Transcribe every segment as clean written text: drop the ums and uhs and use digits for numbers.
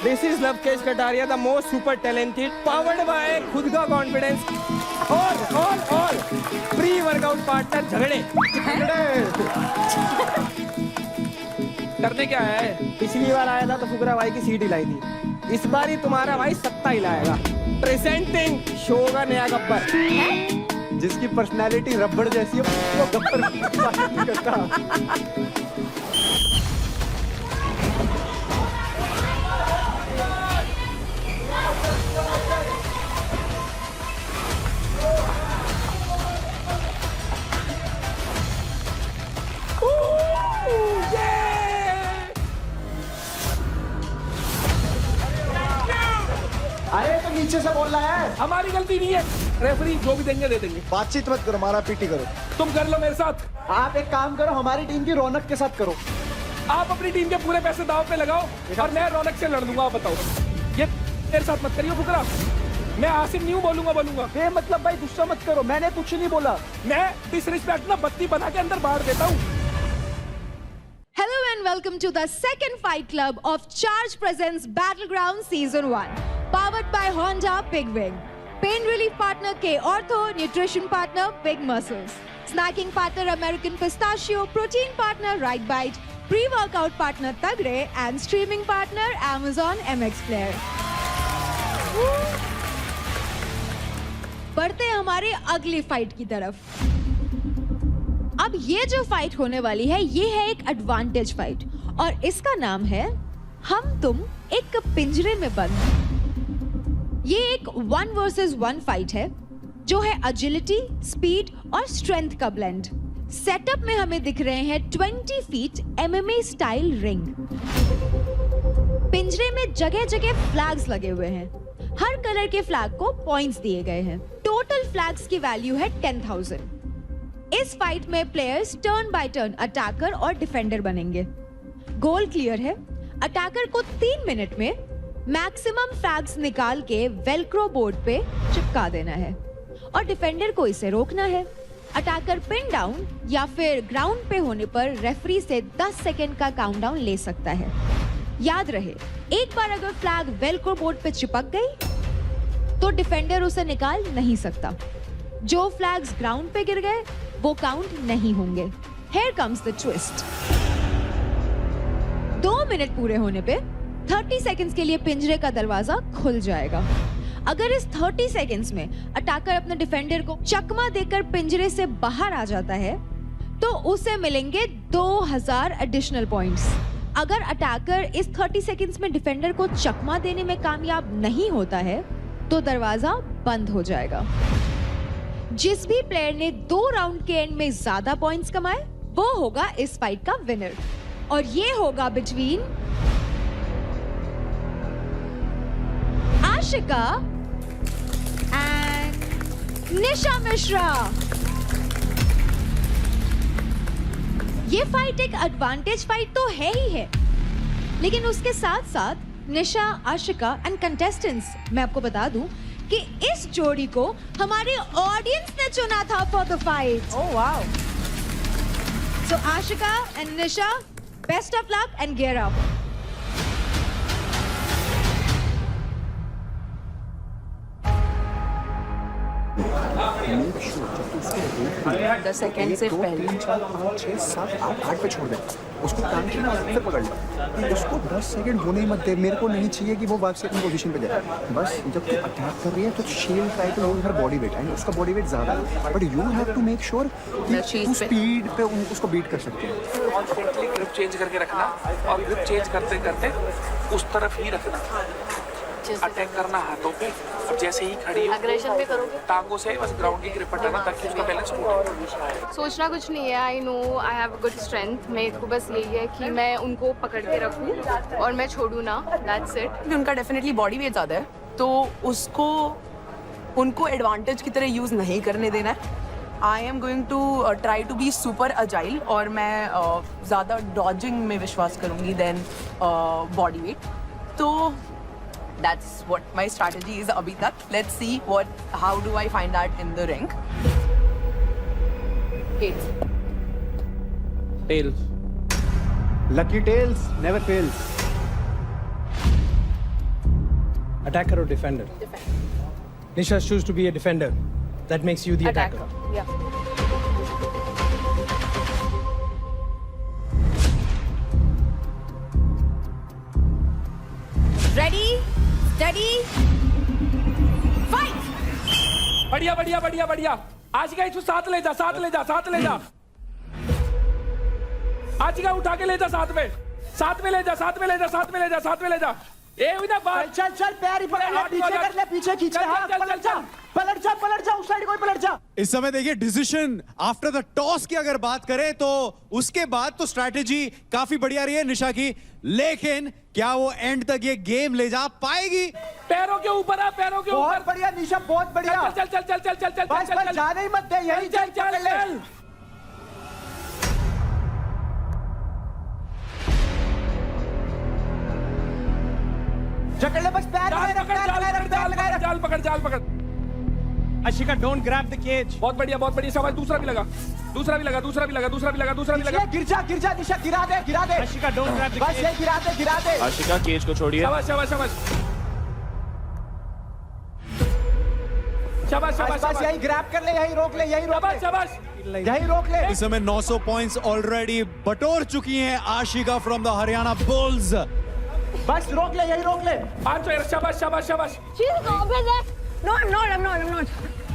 This is Lovekesh Kataria, the most super talented, powered by खुद का confidence और pre-workout partner झगड़े करने क्या है? पिछली बार आया था तो फुकरा भाई की सीट हिलाई थी, इस बार ही तुम्हारा भाई सत्ता हिलाएगा। प्रेजेंटिंग शो का नया गब्बर, जिसकी पर्सनालिटी रबड़ जैसी है वो गब्बर करता। अरे तो नीचे से बोल रहा है। हमारी गलती नहीं है, रेफरी जो भी देंगे दे देंगे। बातचीत मत करो, मारा पीटी करो। तुम कर लो मेरे साथ। आप एक काम करो, हमारी टीम की रौनक के साथ करो। आप अपनी टीम के पूरे पैसे दांव पे लगाओ और मैं रौनक से लड़ दूंगा। आप बताओ, ये मेरे साथ मत करियो फुकरा। मैं आसिम न्यू बोलूंगा। मतलब भाई गुस्सा मत करो, मैंने कुछ नहीं बोला। मैं डिसरिस्पेक्ट ना बत्ती बना के अंदर बाढ़ देता हूँ। Hello and welcome to the second fight club of Charge Presents Battleground Season 1. Powered by Honda Bigwing. Pain relief partner K Ortho, nutrition partner Big Muscles. Snacking partner American Pistachio, protein partner Right Bite, pre-workout partner Tagre and streaming partner Amazon MX Player. बढ़ते हैं हमारे अगली fight की तरफ। अब ये जो fight होने वाली है ये है एक एडवांटेज फाइट और इसका नाम है हम तुम एक पिंजरे में बंद। ये एक 1 वर्सेस 1 फाइट है जो है एजिलिटी, स्पीड और स्ट्रेंथ का ब्लेंड। सेटअप में हमें दिख रहे हैं 20 फीट MMA स्टाइल रिंग। पिंजरे में जगह जगह फ्लैग्स लगे हुए हैं। हर कलर के फ्लैग को पॉइंट्स दिए गए हैं। टोटल फ्लैग्स की वैल्यू है 10,000। इस फाइट में players turn by turn attacker और डिफेंडर बनेंगे। गोल क्लियर है। अटैकर को 3 मिनट में मैक्सिमम फ्लैग्स निकाल के वेलक्रो बोर्ड पे चिपका देना है और डिफेंडर को इसे रोकना है। अटैकर पिन डाउन या फिर ग्राउंड पे होने पर रेफरी से 10 सेकेंड का काउंटडाउन ले सकता है। याद रहे, एक बार अगर फ्लैग वेलक्रो बोर्ड पे चिपक गई तो डिफेंडर उसे निकाल नहीं सकता। जो फ्लैग्स ग्राउंड पे गिर गए वो काउंट नहीं होंगे। Here comes the twist. 2 minute पूरे होने पे 30 सेकंड्स के लिए पिंजरे का दरवाजा खुल जाएगा। अगर इस 30 सेकंड्स में अटैकर अपने डिफेंडर को चकमा देकर पिंजरे से बाहर आ जाता है तो उसे मिलेंगे 2000 एडिशनल पॉइंट्स। अगर अटैकर इस 30 सेकंड्स में डिफेंडर को चकमा देने में कामयाब नहीं होता है तो दरवाजा बंद हो जाएगा। जिस भी प्लेयर ने 2 राउंड के एंड में ज्यादा पॉइंट्स कमाए वो होगा इस फाइट का विनर और ये होगा बिटवीन आशिका एंड निशा मिश्रा। ये फाइट एक एडवांटेज फाइट तो है ही है, लेकिन उसके साथ साथ निशा, आशिका एंड कंटेस्टेंट्स, मैं आपको बता दूं कि इस जोड़ी को हमारे ऑडियंस ने चुना था for the fight. Oh wow. So Ashika and Nisha, best of luck and gear up. The second से पहले 3, 4, 5, 6, 7, 8 पे छोड़ दे। उसको काम की ना फिर पकड़ ले। उसको 10 सेकंड होने ही मत दे। मेरे को नहीं चाहिए कि वो वापस अपनी पोजीशन पे जाए। बस जब तू अटैक कर रही है तो shield try to hold her body weight and उसका बॉडी वेट ज्यादा है, but you have to make sure कि तू स्पीड पे उसको बीट कर सकती है। कॉन्फिडेंटली ग्रिप चेंज करके रखना और ग्रिप चेंज करते करते उस तरफ ही रखना। अटैक करना हाथों पे, और जैसे ही खड़ी हो एग्रेशन भी करोगे, टांगों से बस ग्राउंड की ग्रिप हटाना ताकि उसका बैलेंस टूटे। सोचना कुछ नहीं है। I know I have good strength. मेरे को बस यही है कि मैं उनको पकड़ के रखूं और मैं छोड़ू ना। That's it. उनका डेफिनेटली बॉडी वेट ज़्यादा है तो उसको उनको एडवांटेज की तरह यूज़ नहीं करने देना है। I am going to try to be super agile और मैं ज़्यादा डॉजिंग में विश्वास करूँगी देन बॉडी वेट। तो that's what my strategy is abhi tak. Let's see how do I find that in the ring. Tails. Lucky tails never fails. Attacker or defender? Defender. Nisha choose to be a defender. That makes you the attacker. Yeah. Ready, steady, fight! बढ़िया बढ़िया बढ़िया बढ़िया। आशिका इसको साथ ले जा, साथ ले जा, साथ ले जा। आशिका उठा के ले जा साथ में, साथ में ले जा, साथ में ले जा, साथ में ले जा, साथ में ले जा। ए इधर बाहर। चल चल पैर ही पकड़ ले, पीछे कर ले, पीछे खींच ले, हाँ पलट जा, पलट जा, पलट जा, उस साइड कोई पलट जा। इस समय देखिए डिसीजन आफ्टर द टॉस की अगर बात करें तो उसके बाद तो स्ट्रैटेजी काफी बढ़िया रही है निशा की, लेकिन क्या वो एंड तक ये गेम ले जा पाएगी? पैरों के ऊपर आ, पैरों के ऊपर। बहुत बढ़िया निशा, बहुत बढ़िया। चल चल चल चल चल चल बस चल बस चल। जाने ही मत दे, यही चल चल पकड़ ले। चल। जकड़ ले, बस पैर जाल लगाए रख, पकड़, पैर जाल लगाए रख, पकड़, पैर लगाए रख। जाल पकड़, जाल पकड़। Ashika, don't grab the cage. बहुत बढ़िया, बहुत बढ़िया। शाबाश, दूसरा भी लगा, दूसरा भी लगा, दूसरा भी लगा, दूसरा भी लगा, दूसरा भी लगा। गिर जा निशा, गिरा दे, गिरा दे। Ashika, don't grab the बस cage. ये गिरा दे, गिरा दे। आशिका केज को छोड़िए। शाबाश शाबाश शाबाश शाबाश बस शाबाश बस यही ग्रैब कर ले, यही रोक ले, यही रोक शाबाश ले, शाबाश। यही रोक ले। इस समय 900 पॉइंट्स ऑलरेडी बटोर चुकी हैं Ashika from the Haryana bulls. बस रोक ले, यही रोक ले। 500। शाबाश शाबाश शाबाश। She's over there. No, I'm not.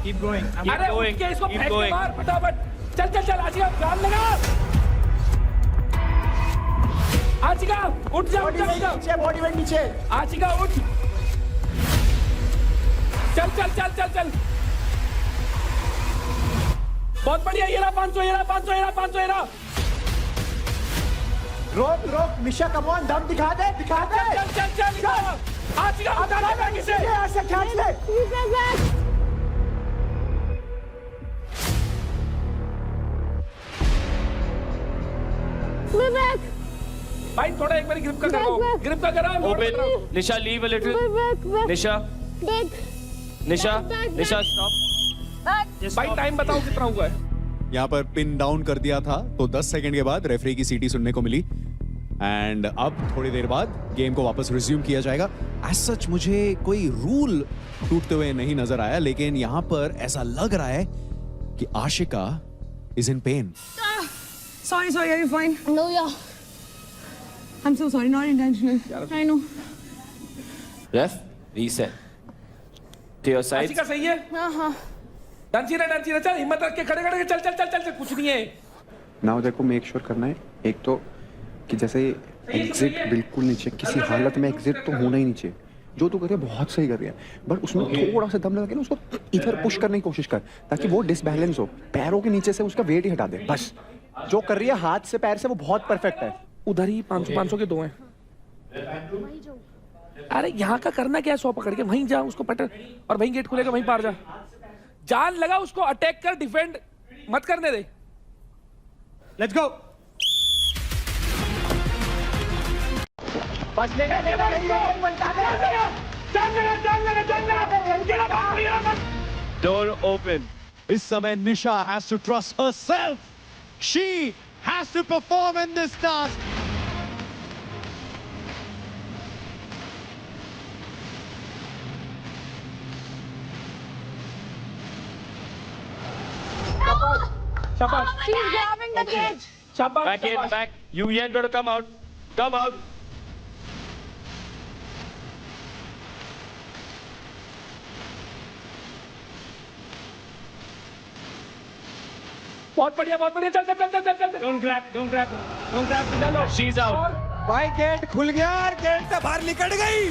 Keep going. अरे going, उनके इसको keep फेंक के going. मार फटाफट। चल चल चल आशिका, जान लगा। आशिका उठ जा, उठ बॉडी जा, वेट उठ जा। नीचे, बॉडी वेट नीचे। आशिका उठ। चल चल चल चल चल। बहुत बढ़िया। ये रहा 500, ये रहा 500, ये रहा 500, ये रहा। रोक रोक निशा, कम ऑन, दम दिखा दे, दिखा दे। चल चल चल चल। आशिका उठा ले बैग से। ये ऐसे खींच ले। भाई थोड़ा एक बार ग्रिप का करो, ग्रिप का करो। Open Nisha, leave a little. Nisha Nisha Nisha stop. भाई टाइम बताओ कितना हुआ है। यहाँ पर पिन डाउन कर दिया था तो 10 सेकंड के बाद रेफरी की सीटी सुनने को मिली एंड अब थोड़ी देर बाद गेम को वापस रिज्यूम किया जाएगा। एज सच मुझे कोई रूल टूटते हुए नहीं नजर आया, लेकिन यहाँ पर ऐसा लग रहा है कि Ashika is in pen. Sorry, are you fine? No, yeah. I'm so sorry, not intentional. I know. Ref, reset. To your sides. Ashika सही है। हाँ। डांसी रहा, चल हिम्मत रख के खड़े खड़े के चल चल चल चल, कुछ नहीं है। नाउ देखो मेक श्योर करना है एक तो कि जैसे एग्जिट बिल्कुल नीचे, किसी हालत में एग्जिट तो होना ही नीचे। जो तू कर रही है बहुत सही कर रही है, बट उसमें थोड़ा सा दम लगा के ना उसको इधर पुश करने की कोशिश कर ताकि वो डिसबैलेंस हो, पैरों के नीचे से उसका वेट ही हटा दे। बस जो कर रही है हाथ से पैर से वो बहुत परफेक्ट है। उधर ही 500 के 2 हैं। अरे यहाँ का करना क्या है, 100 पकड़ के वहीं जा, उसको पटक और वहीं गेट खुलेगा, वहीं पार जा। जान लगा, उसको अटैक कर, डिफेंड मत करने दे। Let's go. बस ले Door open. इस समय निशा has to trust herself. She has to perform in this task. शाबाश She's grabbing the cage. शाबाश Back in, back. You ain't gonna come out. Come out. बहुत बढ़िया चल चल चल चल चल। Don't grab. चलो She's out. भाई गेट खुल गया और गेट से बाहर निकल गई।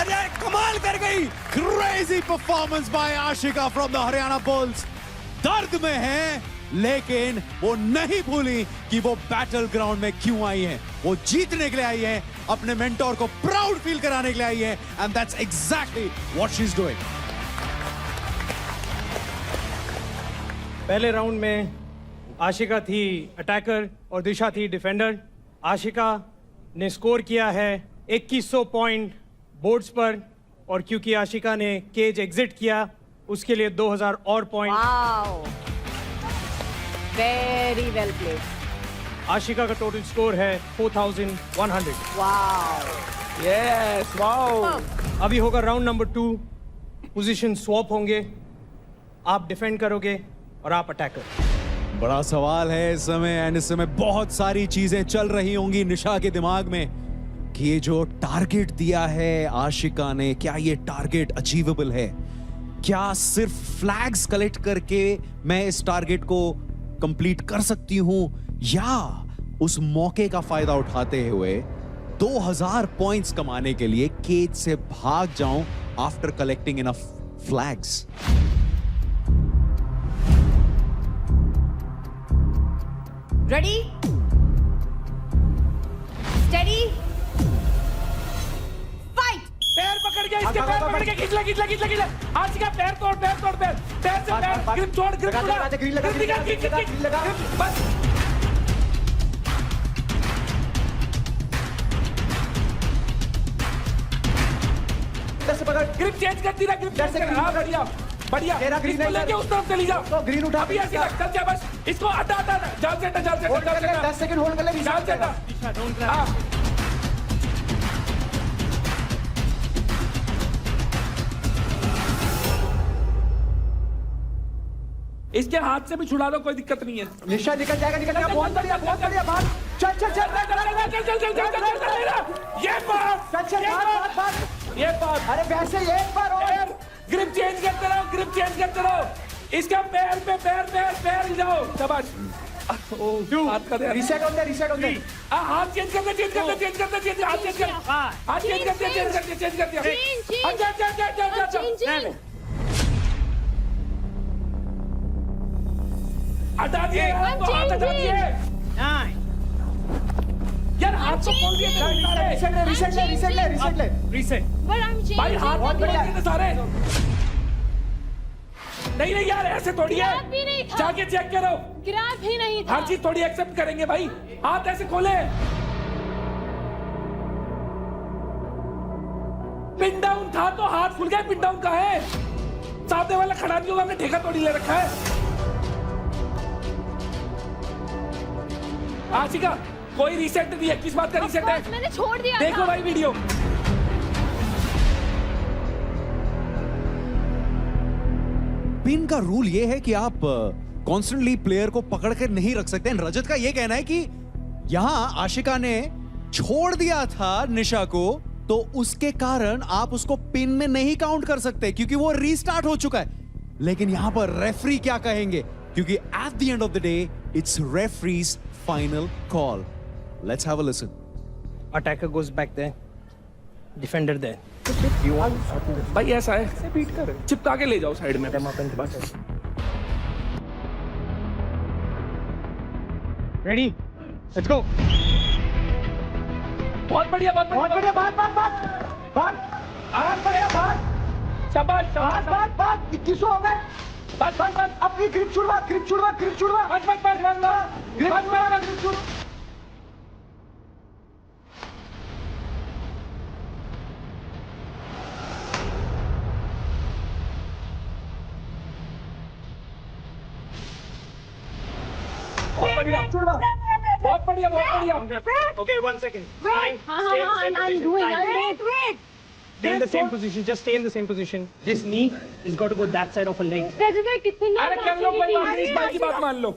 अरे कमाल कर गई। Crazy performance by Ashika from the Haryana bulls. दर्द में है लेकिन वो नहीं भूली कि वो बैटल ग्राउंड में क्यों आई हैं। वो जीतने के लिए आई हैं, अपने मेंटोर को प्राउड फील कराने के लिए आई हैं, and that's exactly what she is doing. पहले राउंड में आशिका थी अटैकर और दिशा थी डिफेंडर। आशिका ने स्कोर किया है 2100 पॉइंट बोर्ड्स पर, और क्योंकि आशिका ने केज एग्जिट किया उसके लिए 2000 और point. Wow. Very well played. Ashika का टोटल स्कोर है 4100। Wow. Yes wow. अभी होगा राउंड नंबर 2। पोजीशन स्वैप होंगे, आप डिफेंड करोगे और आप अटैकर। बड़ा सवाल है इस समय, एंड इस समय बहुत सारी चीजें चल रही होंगी निशा के दिमाग में कि ये जो टारगेट दिया है आशिका ने, क्या ये टारगेट अचीवेबल है? क्या सिर्फ फ्लैग्स कलेक्ट करके मैं इस टारगेट को कंप्लीट कर सकती हूं, या उस मौके का फायदा उठाते हुए 2000 पॉइंट्स कमाने के लिए केज से भाग जाऊं after collecting enough flags? Ready? Steady? Fight! पैर पकड़ के, इसके पैर पकड़ के खींच ले। आशिका पैर तोड़, पैर से पैर, ग्रिप छोड़, ग्रिप छोड़, ग्रिप लगा, बस। इधर से पकड़, ग्रिप चेंज कर दी ना, ग्रिप चेंज कर। हाँ, बढ़िया। तेरा ग्रीन इसको लेके उस तरफ चली जाओ। तो ग्रीन उठा, अभी ऐसे लग, चल जा बस। इसको हटा, जाल से हटा। होल्ड कर ले, 10 सेकंड होल्ड कर ले, जाल से हटा। हाँ। इसके हाथ से भी छुड़ा लो, कोई दिक्कत नहीं है। निशा निकल जाएगा, बहुत बढ़िया भाग। चल ये बात। अरे वैसे एक बार और ग्रिप चेंज करते रहो। इसका पैर पे पैर जाओ, शाबाश। हाथ का रीसेट होता है। हाथ चेंज कर दे, हाथ चेंज कर दिया। हटा दिए, हाथ हटा दिए। यार हाथ तो खोल दिए। रीसेट भाई हाथ मत खोल दिए सारे। नहीं यार, ऐसे थोड़ी है। जाके चेक करो, ग्रैब ही नहीं था। हर चीज थोड़ी एक्सेप्ट करेंगे भाई। हाथ ऐसे खोले। पिन डाउन था तो हाथ खुल गया। पिन डाउन का है, सामने वाला खड़ा नहीं होगा, हमने ठेका थोड़ी ले रखा है। आशिका, कोई रीसेट नहीं है। किस बात का रीसेट है? मैंने छोड़ दिया देखो था। भाई वीडियो। पिन का रूल ये है कि आप कॉन्स्टेंटली प्लेयर को पकड़ कर नहीं रख सकते। रजत का ये कहना है कि यहां आशिका ने छोड़ दिया था निशा को, तो उसके कारण आप उसको पिन में नहीं काउंट कर सकते क्योंकि वो रीस्टार्ट हो चुका है। लेकिन यहां पर रेफरी क्या कहेंगे, क्योंकि at the end of the day it's referees final call. Let's have a listen. Attacker goes back there, defender there. भाई ऐसा है, बीट कर चिपका के ले जाओ साइड में। Ready? Let's go. बहुत बढ़िया भाग शाबाश। 21 हो गए। बस अपनी ग्रिप छुड़वा। बहुत बढ़िया। Okay, 1 second. I'm doing. Stay in the same position. Just stay in the same position. This knee has got to go that side of a leg. अरे कर लो, कोई बात नहीं, इस बात की बात मान लो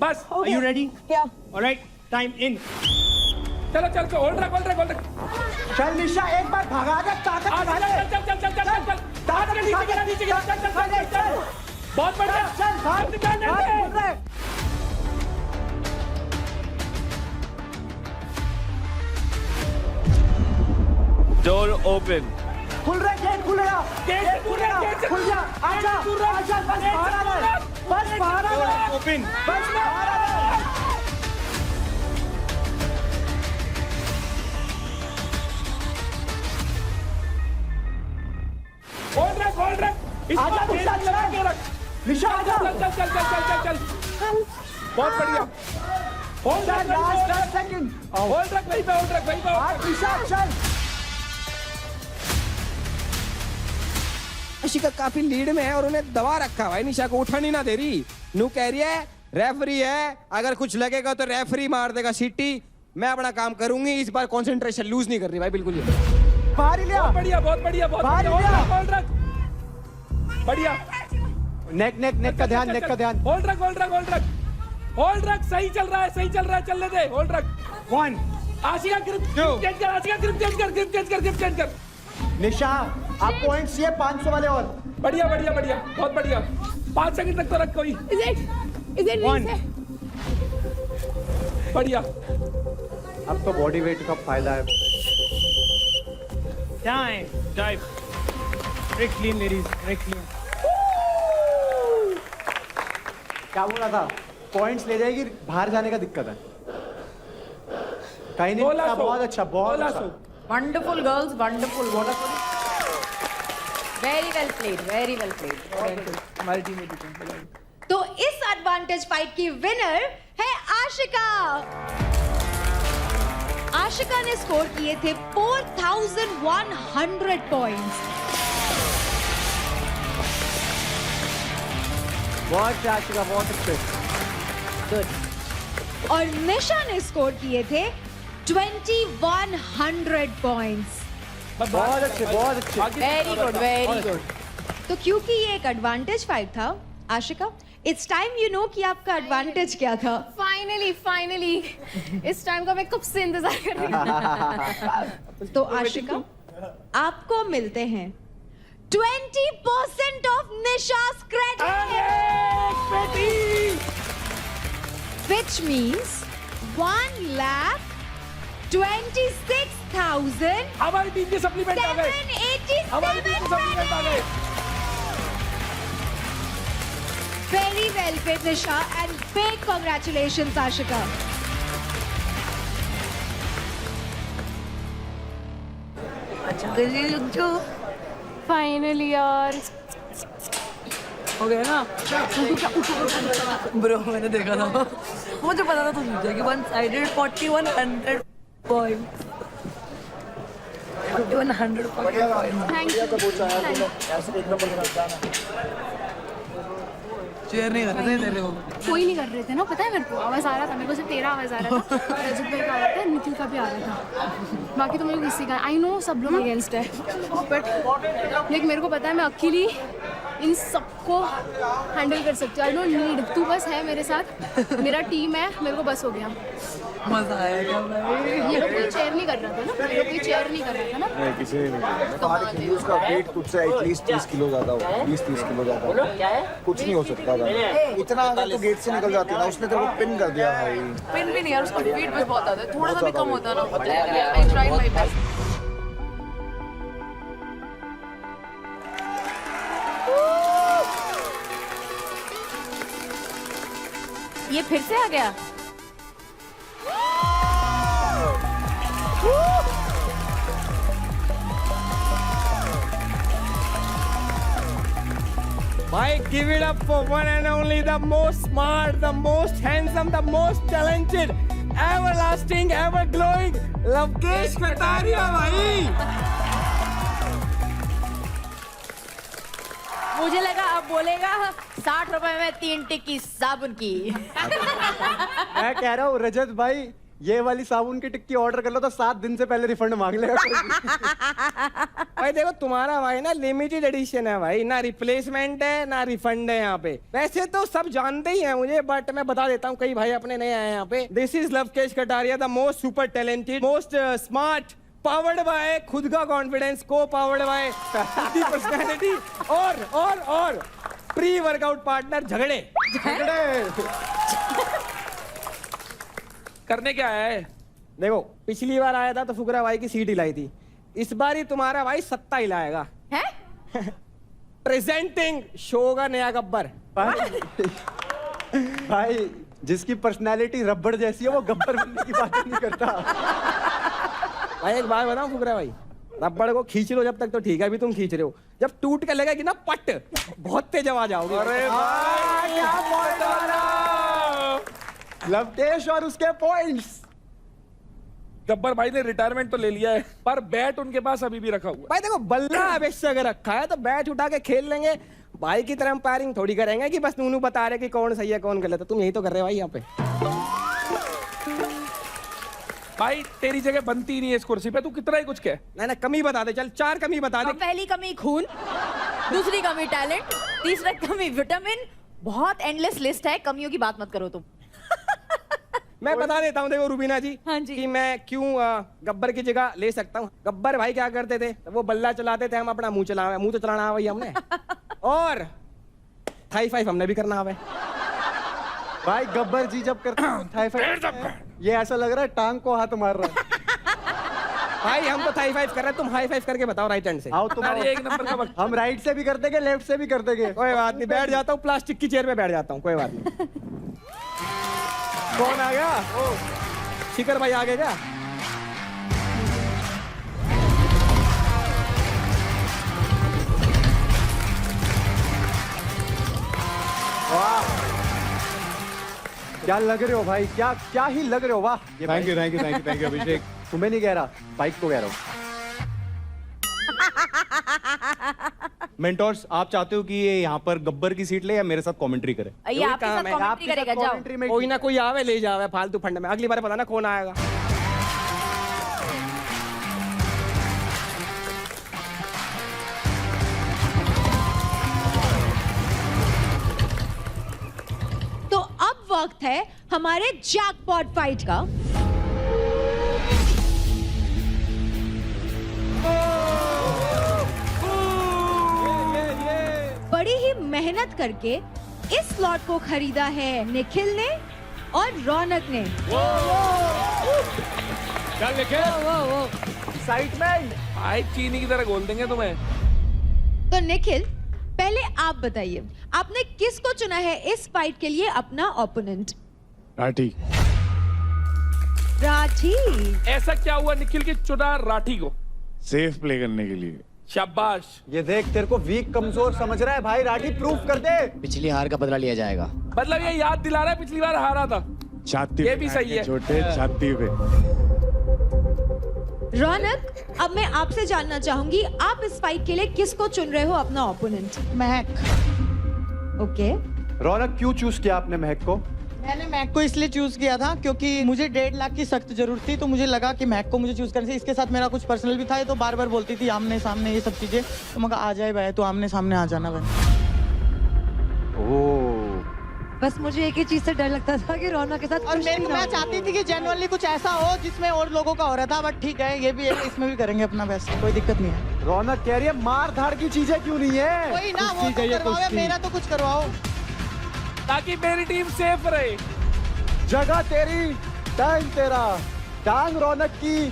बस। Are you ready? Yeah. All right. Time in. चलो होल्ड रख। चल निशा, एक बार भगा दे, ताकत दिखा दे। चल नीचे गिरा। चल। बहुत बढ़िया। चल। Door open. खुल रहा। खुल गया। आजा, बस बाहर आ गए। Open. बस बाहर आ गए। होल्ड रख। आजा, निशा, चल। निशा, आजा। चल। बहुत बढ़िया। होल्ड रख। Last 10 second. होल्ड रख वहीं पे। आज निशा, चल। आशिका काफी लीड में है और उन्हें दबा रखा भाई। निशा को उठानी ना दे रही। नू कह रही है रेफरी है, अगर कुछ लगेगा तो रेफरी मार देगा सीटी। मैं अपना काम करूंगी, इस बार कंसंट्रेशन लूज नहीं कर रही भाई बिल्कुल। बाहर ही लिया। बहुत बढ़िया, बहुत बढ़िया, बहुत बाहर बढ़िया। लिया। होल्ड रख, बढ़िया। नेक का ध्यान, नेक का ध्यान। होल्ड रख, होल्ड रख, होल्ड रख, होल्ड रख। सही चल रहा है, सही चल रहा है, चलने दे। होल्ड रख। 1 आशिका ग्रिप चेंज कर, आशिका ग्रिप चेंज कर, ग्रिप चेंज कर, ग्रिप चेंज कर। निशा आप पॉइंट्स चाहिए 500 वाले और। बढ़िया, बढ़िया, बढ़िया, बहुत बढ़िया। 5 सेकंड तक तो रख कोई। Is it 1 बढ़िया। अब तो बॉडी वेट का फायदा है। Time very clean ladies, very clean. क्या बोला था? पॉइंट्स ले जाएगी, बाहर जाने का दिक्कत है। कहीं नहीं, बोला सो। बहुत अच्छा, बहुत बोला अच्छा। सो। Wonderful girls, wonderful. Very well played, very well played. हमारी टीम में जीते। तो इस एडवांटेज फाइट की विनर है आशिका। आशिका ने स्कोर किए थे 4100 पॉइंट्स। बहुत अच्छा आशिका, बहुत अच्छे। Good. और निशा ने स्कोर किए थे 2100 पॉइंट्स। बहुत अच्छे, बहुत अच्छे। Very good, very good. तो क्योंकि ये एक एडवांटेज फाइट था, Ashika, it's time you know कि आपका एडवांटेज क्या था। फाइनली इस टाइम का मैं कब से इंतजार कर रही हूँ। तो आशिका, आपको मिलते हैं 20% ऑफ निशा's credit, which means 1,26,787 हमारी टीम के सप्लीमेंट आ गए। हमारी टीम के सप्लीमेंट आ गए। Very well played, Nisha, and big congratulations, Ashika. Finally यार हो गया ना? ब्रो मैंने देखा था, मुझे पता था तू जीत जाएगी। 1-sided 4100 point, 4100 point. Thank you. Share नहीं कर रहे थे तेरे को। कोई नहीं कर रहे थे ना, पता है मेरे को आवाज आ रहा था, मेरे को सिर्फ तेरा आवाज आ रहा था, रजत भाई का आ रहा था, निखिल का भी आ रहा था, बाकी तो मेरे को किसी का। आई नो सब लोग अगेंस्ट है, बट लेकिन मेरे को पता है मैं अकेली इन सबको हैंडल कर सकती हूँ। आई डोंट नीड, तू बस है मेरे साथ, मेरा टीम है, मेरे को बस हो गया। मजा आएगा भाई। ये लोग कोई चेयर नहीं कर रहा था ना, ये लोग कोई चेयर नहीं कर रहा था ना। नहीं, किसी ने नहीं। उसका वेट तुझसे एटलीस्ट 30 किलो ज्यादा हो, 20-30 किलो ज्यादा। कुछ नहीं हो सकता था। इतना अगर तो गेट से निकल जाती ना, उसने तेरे को पिन कर दिया भाई। पिन भी नहीं यार, उसका वेट बस बहुत ज्यादा है, थोड़ा सा भी कम होता ना। I tried my best. ये फिर से आ गया। Bhai, give it up for one and only the most smart, the most handsome, the most talented, everlasting, ever glowing, Lavkesh Kataria, bhai. मुझे लगा अब बोलेगा 60 रुपए में 3 टिक्की साबुन की। मैं कह रहा हूँ रजत भाई, ये वाली साबुन की टिक्की ऑर्डर कर लो तो 7 दिन से पहले रिफंड मांग लेगा। भाई देखो तुम्हारा भाई ना लिमिटेड एडिशन है भाई, ना रिप्लेसमेंट है ना रिफंड है यहाँ पे। वैसे तो सब जानते ही हैं मुझे, बट मैं बता देता हूँ, कई भाई अपने नए आए हैं यहाँ पे। This is Lavkesh Kataria, the most super talented, most smart, powered by खुद का कॉन्फिडेंस, को पावर्ड बाय पर्सनैलिटी, और प्री वर्कआउट पार्टनर झगड़े करने क्या है। देखो पिछली बार आया था तो फुकरा भाई की सीट हिलाई थी, इस बार ही तुम्हारा भाई सत्ता हिलाएगा। प्रेजेंटिंग शो का नया गब्बर। भाई जिसकी पर्सनालिटी रबड़ जैसी है वो गब्बर बनने की बात नहीं करता। भाई एक बात बताऊं फुकरा भाई, रबड़ को खींच लो जब तक तो ठीक है, अभी तुम खींच रहे हो, जब टूट के लगेगी ना पट, बहुत तेज आवाज आओगे। अरे भाई क्या पॉइंट मारा लवकेश और उसके पॉइंट्स। गब्बर भाई ने रिटायरमेंट तो ले लिया है, पर बैट उनके पास अभी भी रखा हुआ है। भाई देखो बल्ला अवश्य अगर रखा है तो बैट उठा के खेल लेंगे। भाई की तरह अंपायरिंग थोड़ी करेंगे कि बस नूनू बता रहे कि कौन सही है कौन गलत है। तुम यही तो कर रहे हो भाई यहाँ पे। भाई तेरी जगह बनती नहीं है इस कुर्सी पे, तू कितना ही कुछ कह। नहीं कमी बता दे, चल 4 कमी बता दे। पहली कमी खून, दूसरी कमी टैलेंट, तीसरा कमी विटामिन। बहुत एंडलेस लिस्ट है, कमियों की बात मत करो तुम। मैं बता देता हूँ, देखो रुबीना जी, हाँ जी। कि मैं क्यों गब्बर की जगह ले सकता हूँ। गब्बर भाई क्या करते थे, वो बल्ला चलाते थे, हम अपना मुंह तो चलाना हुआ हमने। और थाई फाइव हमने भी करना हुआ। भाई गब्बर जी जब करते हैं थाई फाइव, ये ऐसा लग रहा है टांग को हाथ मार रहा है। भाई हम तो थाई फाइव कर रहे हैं, तुम हाई फाइव करके बताओ राइट हैंड से। आओ तुम आओ। अरे एक नंबर का वक्त। हम राइट से भी कर देंगे, लेफ्ट से भी कर देंगे। कोई बात नहीं, बैठ जाता हूँ प्लास्टिक की चेयर पे बैठ जाता हूँ, कोई बात नहीं। कौन आ गया? ओ शिखर भाई आ गए क्या? वाह क्या लग रहे हो भाई, क्या ही लग रहे हो। वाह थैंक यू अभिषेक। तुम्हें नहीं कह रहा, बाइक को कह रहा हूँ। मेंटोर्स, आप चाहते हो कि ये यहाँ पर गब्बर की सीट ले या मेरे साथ कमेंट्री करे? ये आपके काम साथ है, कमेंट्री आपके साथ करेगा, जाओ। commentary में कोई ना कोई आवे ले जावे फालतू फंड में, अगली बार पता ना कौन आएगा। तो अब वक्त है हमारे जैकपॉट फाइट का। बड़ी ही मेहनत करके इस स्लॉट को खरीदा है निखिल ने और रौनक ने। चल निखिल, एक्साइटमेंट। भाई चीनी की तरह घोल देंगे तुम्हें। तो निखिल, पहले आप बताइए, आपने किसको चुना है इस फाइट के लिए अपना ओपोनेंट? राठी। राठी। ऐसा क्या हुआ निखिल की चुना राठी को? सेफ प्ले करने के लिए। शाबाश। ये देख, तेरे को वीक कमजोर समझ रहा है भाई, राठी प्रूफ कर दे। पिछली हार का बदला लिया जाएगा। मतलब ये याद दिला रहा है पिछली बार हारा था। छाती ये पे भी सही है। छोटे छाती पे। रौनक, अब मैं आपसे जानना चाहूंगी, आप इस फाइट के लिए किसको चुन रहे हो अपना ओपोनेंट? महक। ओके। रौनक, क्यों चूज किया आपने महक को? मैंने महक को इसलिए चूज किया था क्योंकि मुझे 1.5 लाख की सख्त जरूरत थी, तो मुझे लगा कि महक को मुझे चूज करने से, इसके साथ मेरा कुछ पर्सनल भी था। ये तो बार बार बोलती थी आमने सामने ये सब चीजें, तो मैं कहा आ जाए भाई, तो आमने सामने आ जाना भाई। बस मुझे एक ही चीज से डर लगता था कि रौनक के साथ और मैं चाहती थी कि जेन्युइनली कुछ ऐसा हो जिसमें और लोगों का हो रहा था, बट ठीक है, ये भी है, इसमें भी करेंगे अपना बेस्ट, कोई दिक्कत नहीं है। रौनक कह रही है मार धाड़ की चीजें क्यों नहीं है? कोई ना, वो तो करवाओ, मेरा तो कुछ करवाओ, ताकि मेरी टीम सेफ रहे। जगह तेरी, टाइम तेरा, टांग रौनक की,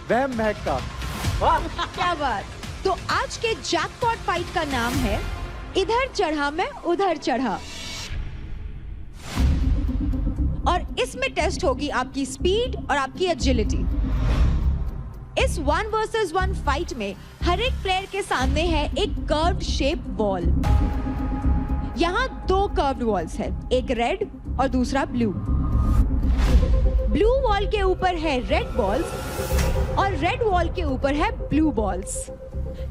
वह महक का। क्या बात। तो आज के जैकपॉट फाइट का नाम है इधर चढ़ा मैं उधर चढ़ा, और इसमें टेस्ट होगी आपकी स्पीड और आपकी एजिलिटी। इस 1 वर्सेस 1 फाइट में हर एक प्लेयर के सामने है एक कर्व्ड शेप वॉल। यहाँ 2 कर्व्ड वॉल्स है, एक रेड और दूसरा ब्लू। ब्लू वॉल के ऊपर है रेड बॉल्स और रेड वॉल के ऊपर है ब्लू बॉल्स।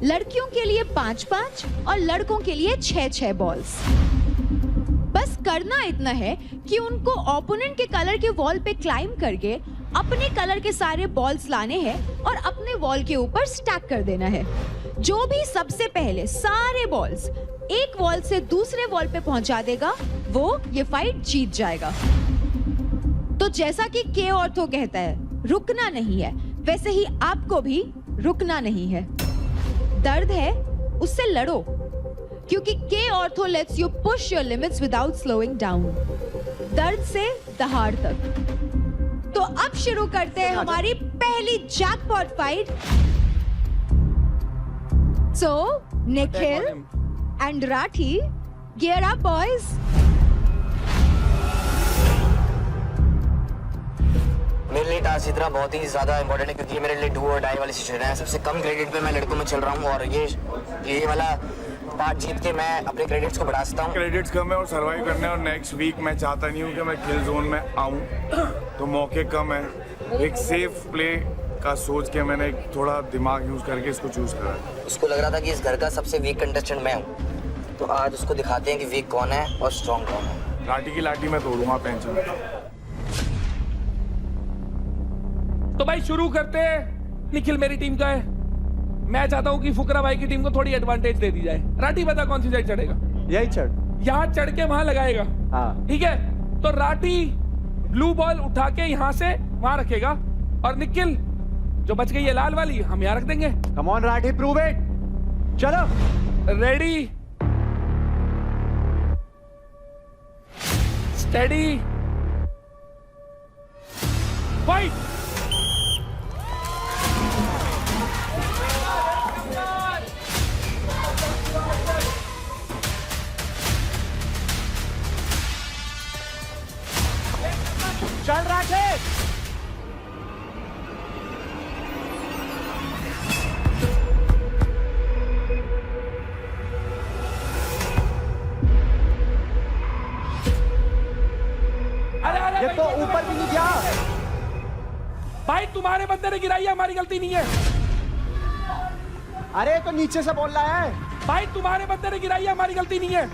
लड़कियों के लिए 5-5 और लड़कों के लिए 6-6 बॉल्स। बस करना इतना है कि उनको ओपोनेंट के कलर के वॉल पे क्लाइम करके अपने कलर के सारे बॉल्स लाने हैं और अपने वॉल के ऊपर स्टैक कर देना है। जो भी सबसे पहले सारे बॉल्स एक वॉल से दूसरे वॉल पे पहुंचा देगा, वो ये फाइट जीत जाएगा। तो जैसा कि के ऑर्थो कहता है, रुकना नहीं है, वैसे ही आपको भी रुकना नहीं है। दर्द है, उससे लड़ो, क्योंकि के ortho let's you push your limits without slowing down. दर्द से दहाड़ तक। तो अब शुरू करते हैं हमारी पहली jackpot fight. So Nikhil and Rathi, gear up boys. मेरे लिए टास्क इतना बहुत ही ज्यादा इंपॉर्टेंट है क्योंकि मेरे लिए डू और डाई वाली सिचुएशन है। सबसे कम क्रेडिट पे मैं लड़कों में चल रहा हूँ और ये वाला पार्ट जीत के मैं अपने क्रेडिट्स को बढ़ा सकता हूँ। क्रेडिट्स कम है और सर्वाइव करने, और नेक्स्ट वीक मैं चाहता नहीं हूँ कि मैं किल जोन में आऊँ, तो मौके कम है। एक सेफ प्ले का सोच के मैंने थोड़ा दिमाग यूज करके इसको चूज करा। उसको लग रहा था कि इस घर का सबसे वीक कंटेस्टेंट मैं हूँ, तो आज उसको दिखाते हैं कि वीक कौन है और स्ट्रॉन्ग कौन है। लाठी की लाठी मैं तोड़ूंगा, टेंशन। तो भाई शुरू करते हैं। निखिल मेरी टीम का है, मैं चाहता हूँ कि फुकरा भाई की टीम को थोड़ी एडवांटेज दे दी जाए। राठी बता कौन सी साइड चढ़ेगा? यही चढ़, यहाँ चढ़ के वहां लगाएगा। हाँ ठीक है, तो राठी ब्लू बॉल उठा के यहाँ से वहां रखेगा और निखिल जो बच गई है लाल वाली हम यहाँ रख देंगे। Come on Rathi, prove it. चलो रेडी स्टेडी फाइट। चल राठी। अरे ये तो ऊपर भी नहीं गया भाई, तुम्हारे बंदे ने गिराई है, हमारी गलती नहीं है। अरे तो नीचे से बोल रहा है भाई, तुम्हारे बंदे ने गिराई है, हमारी गलती नहीं है।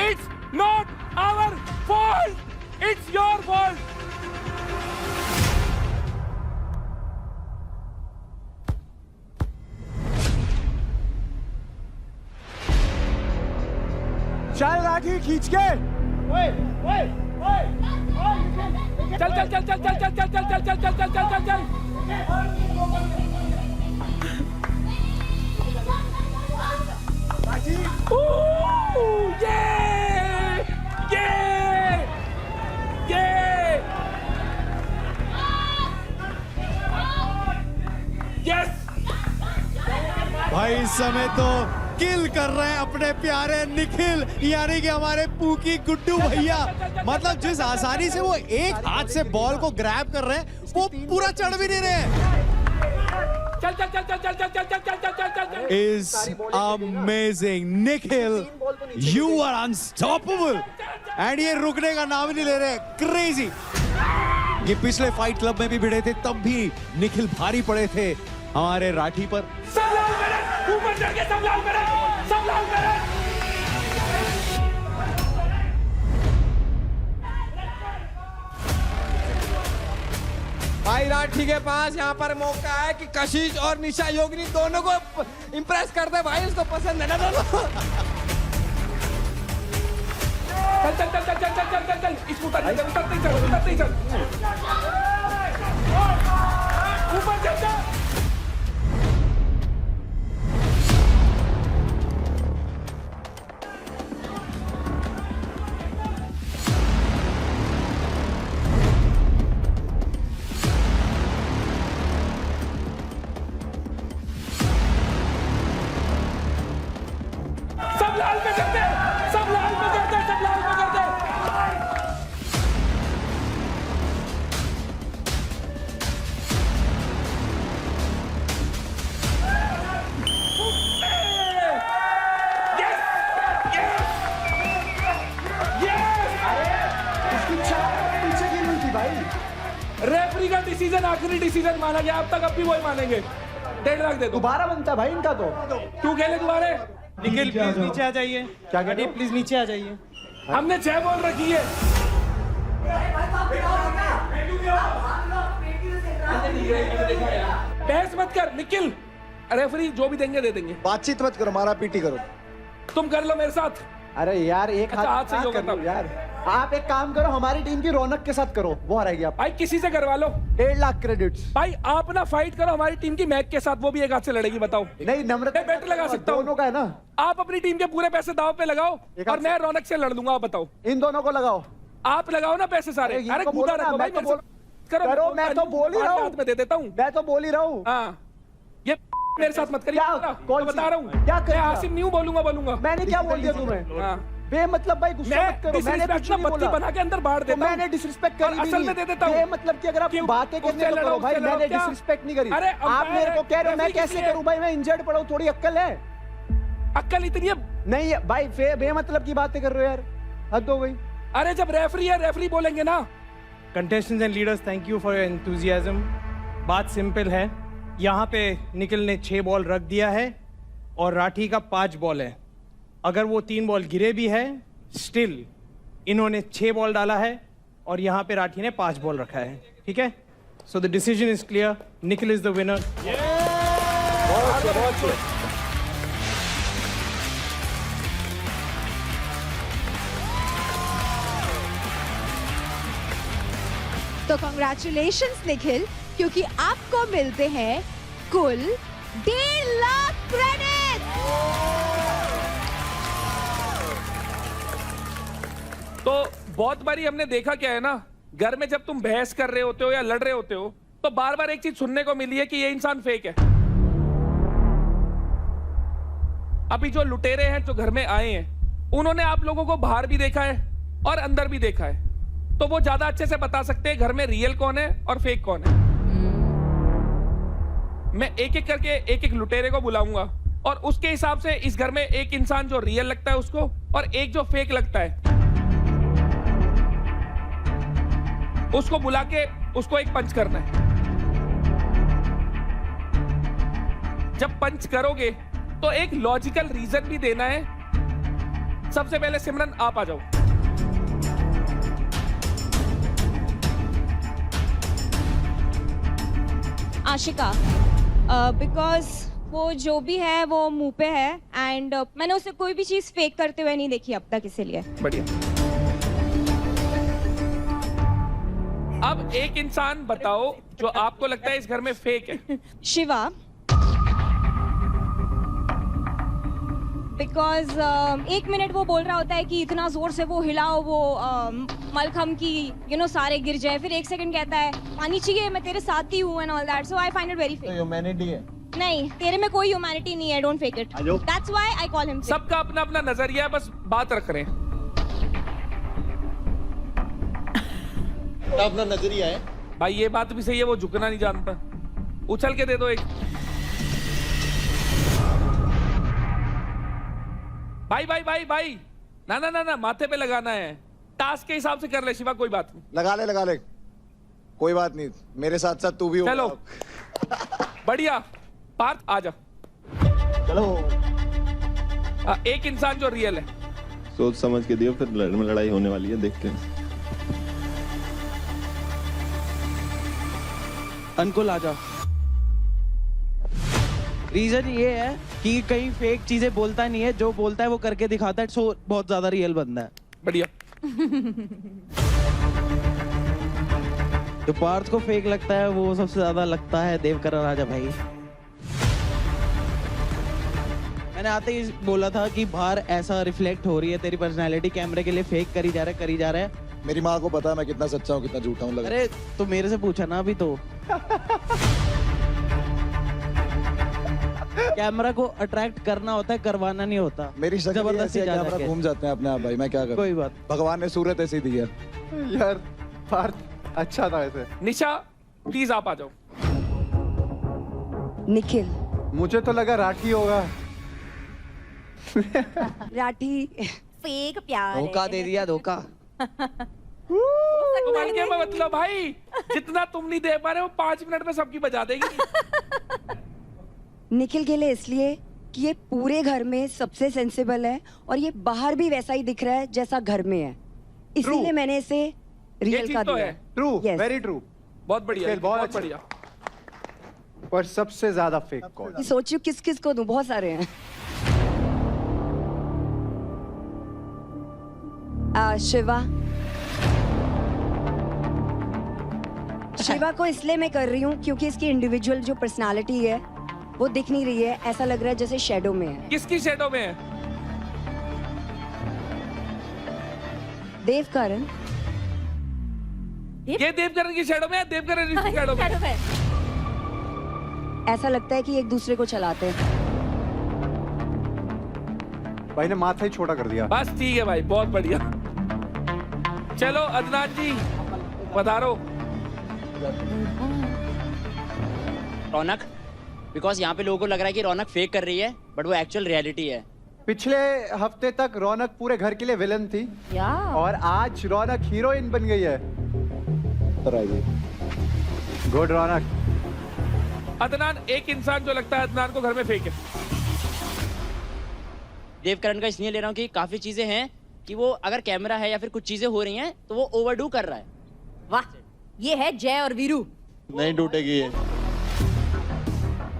It's not our fault, it's your fault. चल राठी खींच के। चल चल चल चल चल चल चल चल चल चल चल चल चल चल चल। भाई इस समय तो किल कर रहे हैं अपने प्यारे निखिल, यानी कि हमारे पूकी गुड्डू भैया। मतलब जिस आसानी से वो एक हाथ से बॉल को ग्रैब कर रहे हैं, वो पूरा चढ़ भी नहीं रहे हैं। चल चल चल चल चल चल चल चल चल चल चल चल। Is amazing, Nikhil, you are unstoppable, and ये रुकने का नाम ही नहीं ले रहे, क्रेजी। ये पिछले फाइट क्लब में भी भिड़े थे, तब भी निखिल भारी पड़े थे हमारे राठी पर। सब लाल करें, ऊपर चढ़ के सब लाल करें, सब लाल करें। भाई राठी के पास यहाँ पर मौका है कि कशिश और निशा योगिनी दोनों को इम्प्रेस कर दे भाई, उसको पसंद है ना दोनों। चल चल चल चल चल चल चल चल चल, इसको उतरते ही चल, ऊपर चल चल। सब लाल पे करते, सब लाल पे करते, सब लाल पे करते। रेफरी का डिसीजन आखिरी डिसीजन माना गया, अब तक अब भी वही मानेंगे। 1.5 लाख दे दो। दोबारा बनता भाई इनका तो। तू खेले दोबारा। निखिल प्लीज नीचे आ जाइए। क्या राठी प्लीज नीचे आ जाइए। हमने 6 बॉल रखी है। बहस मत कर निखिल, रेफरी जो भी देंगे दे देंगे। बातचीत मत करो, मारा पीटी करो। तुम कर लो मेरे साथ। अरे यार एक अच्छा, हाथ से ही होगा कर लो तब। यार। आप एक काम करो, हमारी टीम की रौनक के साथ करो, वो हराएगी आप। भाई किसी से करवा लो। 1.5 लाख क्रेडिट्स। भाई आप ना फाइट करो हमारी टीम की मैक के साथ, वो भी एक हाथ से लड़ेगी। बताओ। नहीं नम्रता, मैं बेट लगा सकता हूँ। दोनों का है ना। आप अपनी टीम के पूरे पैसे दाव पे लगाओ और मैं रौनक से लड़ लूंगा। आप बताओ। इन दोनों को लगाओ। आप लगाओ ना पैसे सारे। अरे अरे कूदा रखो भाई, मेरे से करो, मैं तो बोल ही रहा हूँ। हाथ में दे देता हूँ। मैं तो बोल ही रहा हूँ। हाँ, ये मेरे साथ मत करिए। कौन बता रहा हूँ। क्या मैं हासिम नहीं हूँ, बोलूंगा। मैंने क्या बोल दिया तुम्हें? हाँ, बेमतलब भाई गुस्सा मत करो। मैंने कुछ नहीं बत्ती बोला। बना के अंदर बाढ़ देता हूं। मैंने डिसरिस्पेक्ट करी भी असल में दे देता हूं। बेमतलब की अगर आप बातें करने को करो भाई, मैंने डिसरिस्पेक्ट नहीं करी। अरे आप मेरे को कह रहे हो मैं कैसे करूं भाई? मैं इंजर्ड पड़ा हूं, थोड़ी अक्ल है? अक्ल इतनी है नहीं है भाई, बेमतलब की बातें कर रहे हो यार, हद हो गई। अरे जब रेफरी है, रेफरी बोलेंगे ना। Contestants and leaders, thank you for your enthusiasm. बात सिंपल है, यहाँ पे निखिल ने 6 बॉल रख दिया है और राठी का 5 बॉल है। अगर वो 3 बॉल गिरे भी है, स्टिल इन्होंने 6 बॉल डाला है और यहाँ पे राठी ने 5 बॉल रखा है, ठीक है? So the decision is clear, Nikhil is the winner. तो कॉन्ग्रेचुलेशंस निखिल, क्योंकि आपको मिलते हैं कुल 1.5 लाख क्रेडिट। तो बहुत बारी हमने देखा क्या है ना, घर में जब तुम बहस कर रहे होते हो या लड़ रहे होते हो तो बार बार एक चीज सुनने को मिली है कि ये इंसान फेक है। अभी जो लुटेरे हैं जो घर में आए हैं उन्होंने आप लोगों को बाहर भी देखा है और अंदर भी देखा है, तो वो ज्यादा अच्छे से बता सकते हैं घर में रियल कौन है और फेक कौन है। मैं एक एक करके एक एक लुटेरे को बुलाऊंगा और उसके हिसाब से इस घर में एक इंसान जो रियल लगता है उसको और एक जो फेक लगता है उसको बुला के उसको एक पंच करना है। जब पंच करोगे तो एक लॉजिकल रीजन भी देना है। सबसे पहले सिमरन आप आ जाओ। आशिका, बिकॉज वो जो भी है वो मुंह पे है एंड मैंने उसे कोई भी चीज फेक करते हुए नहीं देखी अब तक, इसीलिए। बढ़िया। अब एक इंसान बताओ जो आपको लगता है इस घर में फेक है। शिवा, बिकॉज 1 मिनट वो बोल रहा होता है कि इतना जोर से वो हिलाओ वो मलखम की सारे गिर जाए, फिर 1 सेकंड कहता है पानी चाहिए, मैं तेरे साथ ही हूँ and all that, so I find it very fake. Humanity है। नहीं, तेरे में कोई ह्यूमैनिटी नहीं है, don't fake it, that's why I call him fake. सबका अपना अपना नजरिया है, बस बात रख रहे हैं। अपना नजरिया है भाई, ये बात भी सही है, वो झुकना नहीं जानता। उछल के दे दो एक। भाई भाई भाई भाई, ना ना ना ना, माथे पे लगाना है, टास्क के हिसाब से कर ले शिवा, कोई बात नहीं। लगा ले, कोई बात नहीं, मेरे साथ साथ तू भी हो। चलो बढ़िया। पार्थ आ जा। चलो। एक इंसान जो रियल है। सोच समझ के दियो, फिर लड़ाई होने वाली है, देखते हैं। अंकुल आ जा। रीजन ये है कि कहीं फेक चीजें बोलता नहीं है, जो बोलता है वो करके दिखाता है, सो बहुत ज्यादा रियल बंदा है। बढ़िया। जो पार्थ को फेक लगता है वो सबसे ज्यादा लगता है देवकरण राजा भाई। मैंने आते ही बोला था कि बाहर ऐसा रिफ्लेक्ट हो रही है तेरी पर्सनैलिटी, कैमरे के लिए फेक करी जा रहा है। मेरी माँ को पता है मैं कितना सच्चा हूँ कितना झूठा हूँ। अरे तो मेरे से पूछा ना अभी तो। कैमरा को अट्रैक्ट करना होता है, करवाना नहीं होता। मेरी जबरदस्ती कैमरा घूम जाते हैं अपने आप भाई, मैं क्या करूं। कोई बात, भगवान ने सूरत ऐसी दी है यार। पार्थ अच्छा था ऐसे। निशा प्लीज आप आ जाओ। निखिल, मुझे तो लगा राठी होगा। राठी फेक प्यार धोखा दे दिया, धोखा। तुम्हारे मतलब भाई, जितना तुम नहीं दे पा रहे हो 5 मिनट में सबकी बजा देगी। निखिल के लिए इसलिए कि ये पूरे घर में सबसे सेंसिबल है और ये बाहर भी वैसा ही दिख रहा है जैसा घर में है, इसीलिए मैंने इसे रियल का दिया। True, very true. बहुत बढ़िया, बहुत बढ़िया। पर सबसे ज्यादा फेक कौन? सोचियो किस किस को दूं, बहुत सारे हैं। शिवा को इसलिए मैं कर रही हूँ क्योंकि इसकी इंडिविजुअल जो पर्सनालिटी है वो दिख नहीं रही है, ऐसा लग रहा है जैसे शैडो में है। किसकी शैडो में है? देवकरण। ये देवकरण की शैडो में है, देवकरण की शैडो में। ऐसा लगता है कि एक दूसरे को चलाते हैं। भाई ने माथा ही छोटा कर दिया। बस ठीक है भाई, बहुत बढ़िया। चलो अदनान जी पधारो। रौनक, बिकॉज यहाँ पे लोगों को लग रहा है कि रौनक फेक कर रही है, बट वो एक्चुअल रियलिटी है। पिछले हफ्ते तक रौनक पूरे घर के लिए विलन थी और आज रौनक हीरोइन बन गई है। गुड रौनक। अदनान, एक इंसान जो लगता है अदनान को घर में फेक है। देवकरण का इसलिए ले रहा हूँ कि काफी चीजें हैं कि वो अगर कैमरा है या फिर कुछ चीजें हो रही हैं तो वो ओवरडू कर रहा है। वाह, ये है जय और वीरू। नहीं टूटेगी ये।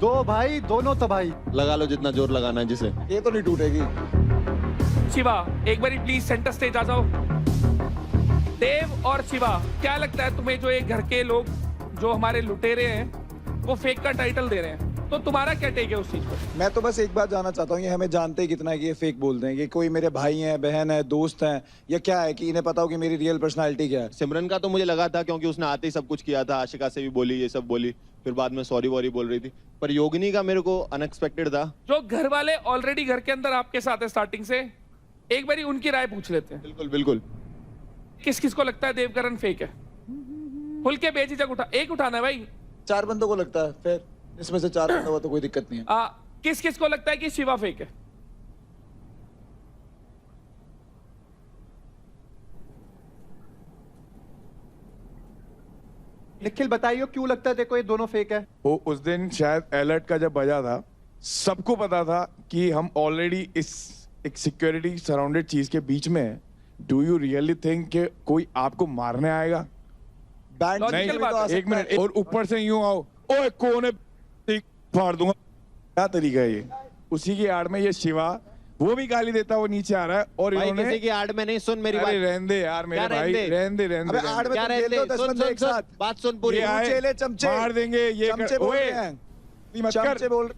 दो भाई दोनों तबाही। लगा लो जितना जोर लगाना है जिसे। ये तो नहीं टूटेगी। शिवा एक बार प्लीज सेंटर स्टेज आ जाओ। देव और शिवा, क्या लगता है तुम्हें जो ये घर के लोग जो हमारे लुटेरे हैं वो फेक का टाइटल दे रहे हैं, तो तुम्हारा क्या टेक है उस चीज पर? मैं तो बस एक बात जानना चाहता हूँ, ये हमें जानते ही कितना है कि ये फेक बोल रहे हैं, कि कोई मेरे भाई हैं, बहन है, दोस्त हैं, या क्या है कि इन्हें पता हो कि मेरी रियल पर्सनालिटी क्या है? सिमरन का तो मुझे लगा था क्योंकि उसने आते ही सब कुछ किया था, आशिका से भी बोली, ये सब बोली, फिर बाद में सॉरी वॉरी बोल रही थी। पर योगिनी का मेरे को अनएक्सपेक्टेड था। जो घर वाले ऑलरेडी घर के अंदर आपके साथ है स्टार्टिंग से, एक बारी उनकी राय पूछ लेते हैं। बिल्कुल बिल्कुल। किस किस को लगता है देवकरण फेक है? खुल के बेझिझक एक उठाना है भाई। 4 बंदों को लगता है, फिर इसमें से 4 बंदों को तो कोई दिक्कत नहीं है। किस किस को लगता है कि शिवा फेक है? निखिल बताइए क्यों लगता है देखो ये दोनों फेक है? वो उस दिन शायद अलर्ट का जब बजा था, सबको पता था कि हम ऑलरेडी इस एक सिक्योरिटी सराउंडेड चीज के बीच में है। डू यू रियली थिंक कि कोई आपको मारने आएगा? Logical नहीं, बात है। एक मिनट, और ऊपर से यूं आओ, ओए कोने फाड़ दूंगा, क्या तरीका है ये? उसी की आड़ में ये शिवा वो भी गाली देता वो नीचे आ रहा है, और भाई इन्होंने किसी की आड़ में नहीं, सुन मेरी बात। अरे रहने दे यार मेरे भाई, रहने दे रहने दे। आड़ में क्या तुम रहने खेल दो दे? 10 सुन, बंदे सुन, एक सुन, साथ। बात सुन पूरी। ये आए, चेले चमचे मार देंगे ये चमचे बोल रहे हैं। मत कर। चमचे बोल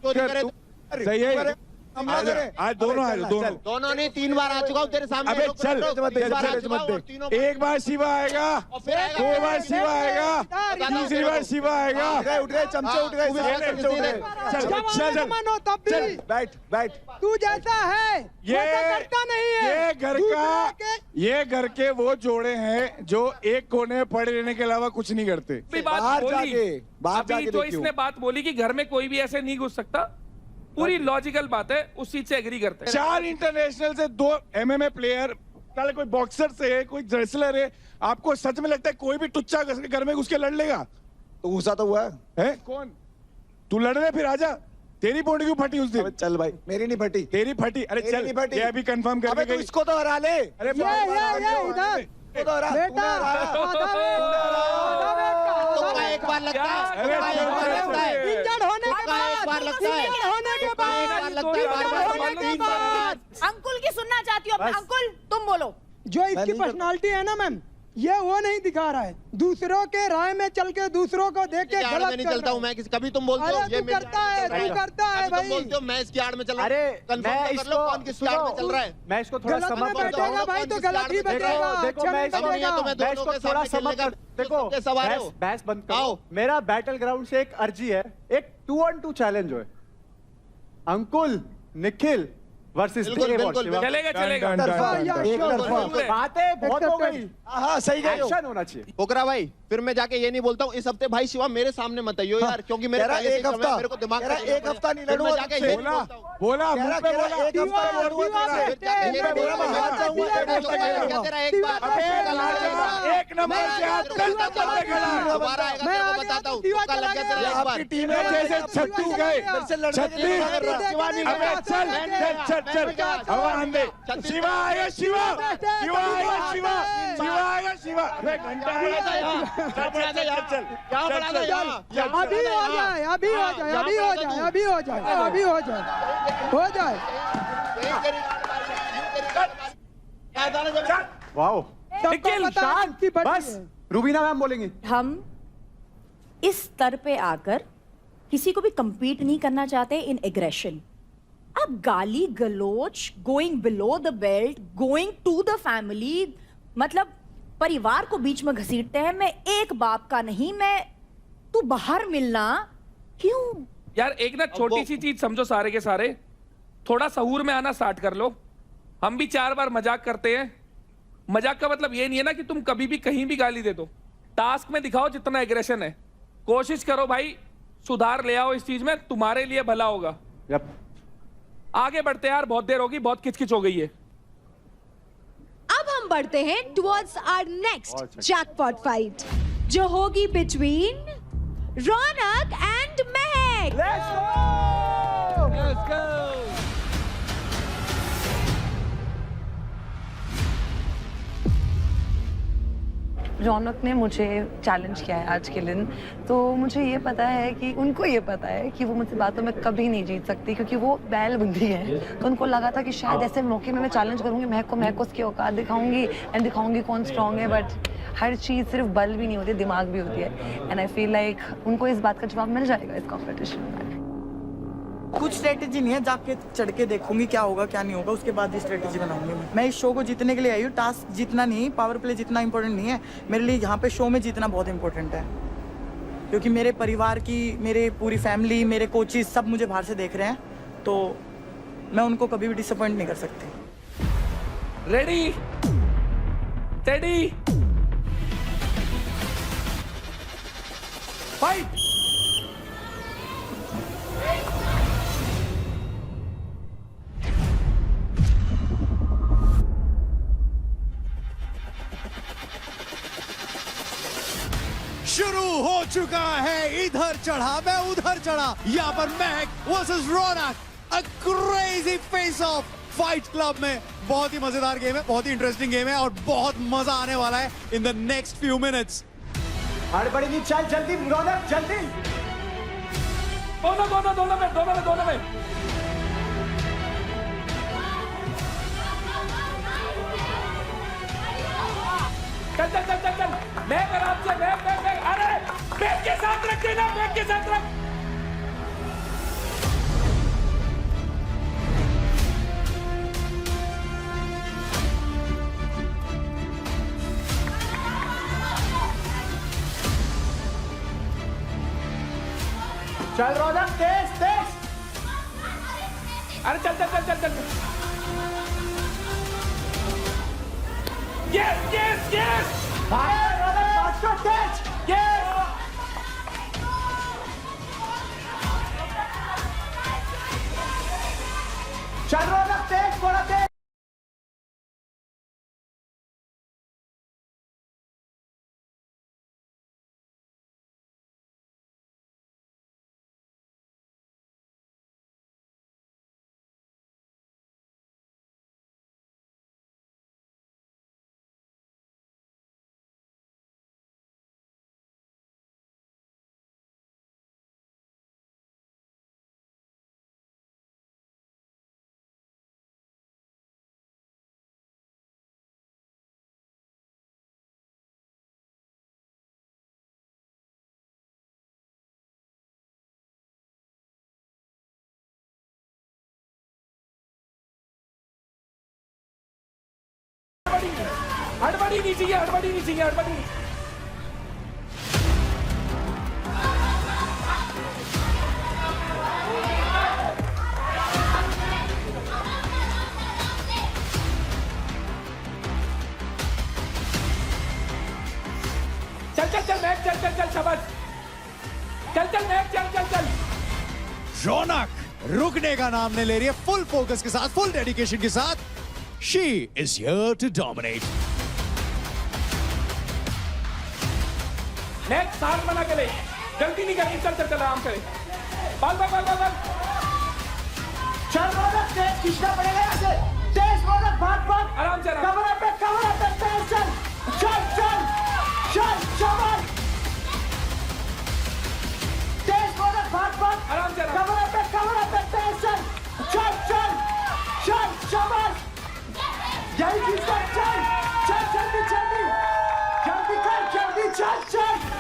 रहे सही है। आज दोनों आए, दोनों नहीं 3 बार आ चुका हूँ तेरे सामने। अबे रोक, चल, रोक, मत दे, इस बार आ चल, चुका मत हूँ और दे। तीनों एक बार शिवा आएगा, और फिर आएगा। 2 बार शिवा आएगा, दूसरी बार शिवा आएगा। उठ गए चमचे उठ गए चमचे उठ गए। चल बैठ तू जैसा है ये घर के वो जोड़े हैं जो एक कोने में पड़े रहने के अलावा कुछ नहीं करते। बाहर जाके जो इसने बात बोली कि घर में कोई भी ऐसे नहीं घुस सकता, पूरी लॉजिकल बात है, उस चीज से एग्री करते हैं। 4 इंटरनेशनल से 2 MMA प्लेयर, कल कोई बॉक्सर से, कोई रेसलर है, आपको सच में लगता है कोई भी टुच्चा घर में घुस के लड़ लेगा? तो गुस्सा तो हुआ है? कौन? तू लड़ रहे फिर आजा। तेरी बोर्ड क्यों फटी उस दिन? चल भाई, मेरी नहीं फटी। तेरी फटी? अरे मेरी चल, नहीं फटी। ये अभी कंफर्म कर। अबे तू इसको तो हरा ले। अरे तुक्का एक बार लगता है, तुक्का एक बार लगता है, इंजर्ड होने के तुक्का एक बार लगता है, इंजर्ड होने के बाद एक बार लगता है, बार-बार 3 बार। अंकुल की सुनना चाहती हूँ। अंकुल तुम बोलो। जो इसकी पर्सनालिटी है ना मैम, ये वो नहीं दिखा रहा है, दूसरों के राय में चल के दूसरों को देख के आड़ में नहीं चलता हूँ मैं, कभी तुम बोलते हो अरे तू करता है भाई। तुम बोलते हो मैं इसकी आड़ में चल रहा हूँ। अरे कंफर्म कर लो कौन किसकी आड़ में चल रहा है। मैं इसको थोड़ा गलत में समझ बैठेगा भाई तो गलत ही बैठेगा, अच्छा नहीं बैठेगा। मैं इसको थोड़ा समझ कर, देखो बहस बंद करो। मेरा बैटल ग्राउंड से एक अर्जी है, एक 2-on-2 चैलेंज है। अंकुल निखिल वर्सेस चलेगा चलेगा। बातें बहुत हो गई। हाँ सही गए। एक्शन होना चाहिए। पोकरा भाई, फिर मैं जाके ये नहीं बोलता हूँ इस हफ्ते भाई शिवा मेरे सामने मत आइयो यार, क्योंकि मेरे पहले से एक हफ्ता मेरे को दिमाग में एक हफ्ता नहीं फिर मैं लड़ूंगा जाके तुझसे। ये नहीं बोलता हूँ। बोला मुंह पे बोला, एक हफ्ता नहीं लड़ूंगा तुझसे। क्या तेरा एक बार एक नंबर से हाथ दोबारा आएगा तेरे को बताता हूँ, तुक्का लग गया तेरा एक बार। आपकी टीम में जैसे छत्तू गए, चल हवा आंदे। शिवा आएगा, शिवा आएगा, शिवा आएगा, शिवा। अरे घंटा क्या बड़ा था यार? अभी हो जाए, अभी हो जाए, अभी हो जाए, अभी हो जाए, अभी हो जाए, हो जाए। वाओ, बस रूबीना मैम बोलेंगी। हम इस स्तर पे आकर किसी को भी compete नहीं करना चाहते इन एग्रेशन। अब गाली गलोच, going below the belt, going to the family, मतलब परिवार को बीच में घसीटते हैं। मैं एक बाप का नहीं, मैं तू बाहर मिलना क्यों? यार एक ना छोटी सी चीज समझो सारे के सारे, थोड़ा सहूर में आना स्टार्ट कर लो। हम भी 4 बार मजाक करते हैं। मजाक का मतलब ये नहीं है ना कि तुम कभी भी कहीं भी गाली दे दो। टास्क में दिखाओ जितना एग्रेशन है, कोशिश करो भाई सुधार ले आओ इस चीज में, तुम्हारे लिए भला होगा। आगे बढ़ते यार, बहुत देर होगी, बहुत किचकिच हो गई है। अब हम बढ़ते हैं towards our next jackpot fight, जो होगी between Raunak and Mahak. Let's go! Let's go! रौनक ने मुझे चैलेंज किया है आज के दिन, तो मुझे ये पता है कि उनको ये पता है कि वो मुझसे बातों में कभी नहीं जीत सकती, क्योंकि वो बैल बुद्धि है। तो उनको लगा था कि शायद ऐसे मौके में मैं चैलेंज करूंगी, महक को उसकी औकात दिखाऊंगी एंड दिखाऊंगी कौन स्ट्रांग है। बट हर चीज़ सिर्फ बल भी नहीं होती, दिमाग भी होती है। एंड आई फील लाइक उनको इस बात का जवाब मिल जाएगा इस कॉम्पिटिशन में। कुछ स्ट्रेटेजी नहीं है, जाके चढ़ के देखूंगी क्या होगा क्या नहीं होगा, उसके बाद ही स्ट्रेटेजी बनाऊंगी। मैं इस शो को जीतने के लिए आई हूँ, टास्क जीतना नहीं, पावर प्ले जितना इंपॉर्टेंट नहीं है मेरे लिए। यहाँ पे शो में जीतना बहुत इंपॉर्टेंट है, क्योंकि मेरे परिवार की, मेरे पूरी फैमिली, मेरे कोचेस सब मुझे बाहर से देख रहे हैं, तो मैं उनको कभी भी डिसअपॉइंट नहीं कर सकती। Ready, steady, fight. शुरू हो चुका है, इधर चढ़ा मैं उधर चढ़ा। यहाँ पर महक versus Raunak, a crazy face of fight club में। बहुत ही मजेदार गेम है, बहुत ही इंटरेस्टिंग गेम है और बहुत मजा आने वाला है in the next few minutes. हड़बड़ी नहीं, चल जल्दी रौनक, जल्दी। दोनों में चल। बैग आराम से, बैग। अरे बैग के साथ रख देना, बैग के साथ रख। चल रौनक, तेज। अरे चल। Yes! चल रौनक, तेज, थोड़ा तेज। हड़बड़ी नहीं चाहिए। चल मैच, चल शाबाश। चल मैच, चल। रौनक रुकने का नाम नहीं ले रही है, फुल फोकस के साथ, फुल डेडिकेशन के साथ। She is here to dominate. Match साथ बना के ले, जल्दी नहीं करनी। चल आराम करे। बल। चल रौनक, तेज खींचना पड़ेगा यहाँ से। तेज रौनक, भाग। आराम से। कवर पे तेज चल। शाबाश। तेज रौनक, भाग। आराम से। कवर पे तेज चल। शाबाश। यही खींचना, चल जल्दी चल।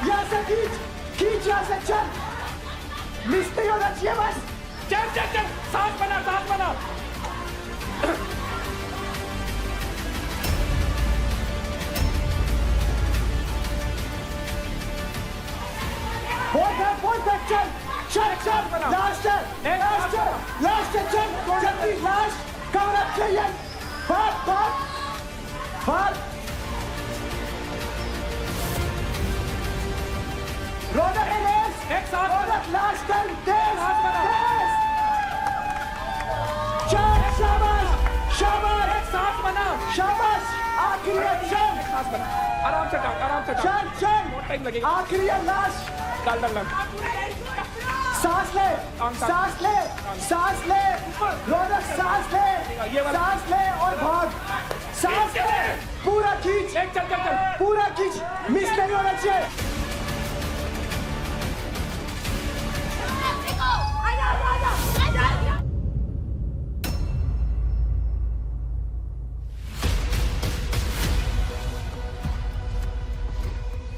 यहाँ से खींच यहाँ से, चल। मिस नहीं होना चाहिए बस। चल। साथ बना। बोल चल। लास्ट चल जल्दी, लास्ट कवर अप चाहिए। भाग। रौनक एक साथ रौनक, लास्ट टर्न, तेज। शाबाश। एक साथ बना। शाबाश। आखिरी आराम से टाक। चल। बहुत टाइम लगेगा। आखिरी लास्ट। डाल। सांस ले। रौनक, सांस ले और भाग। सांस ले, पूरा खींच, चल चल चल पूरा खींच, मिस नहीं होना चाहिए।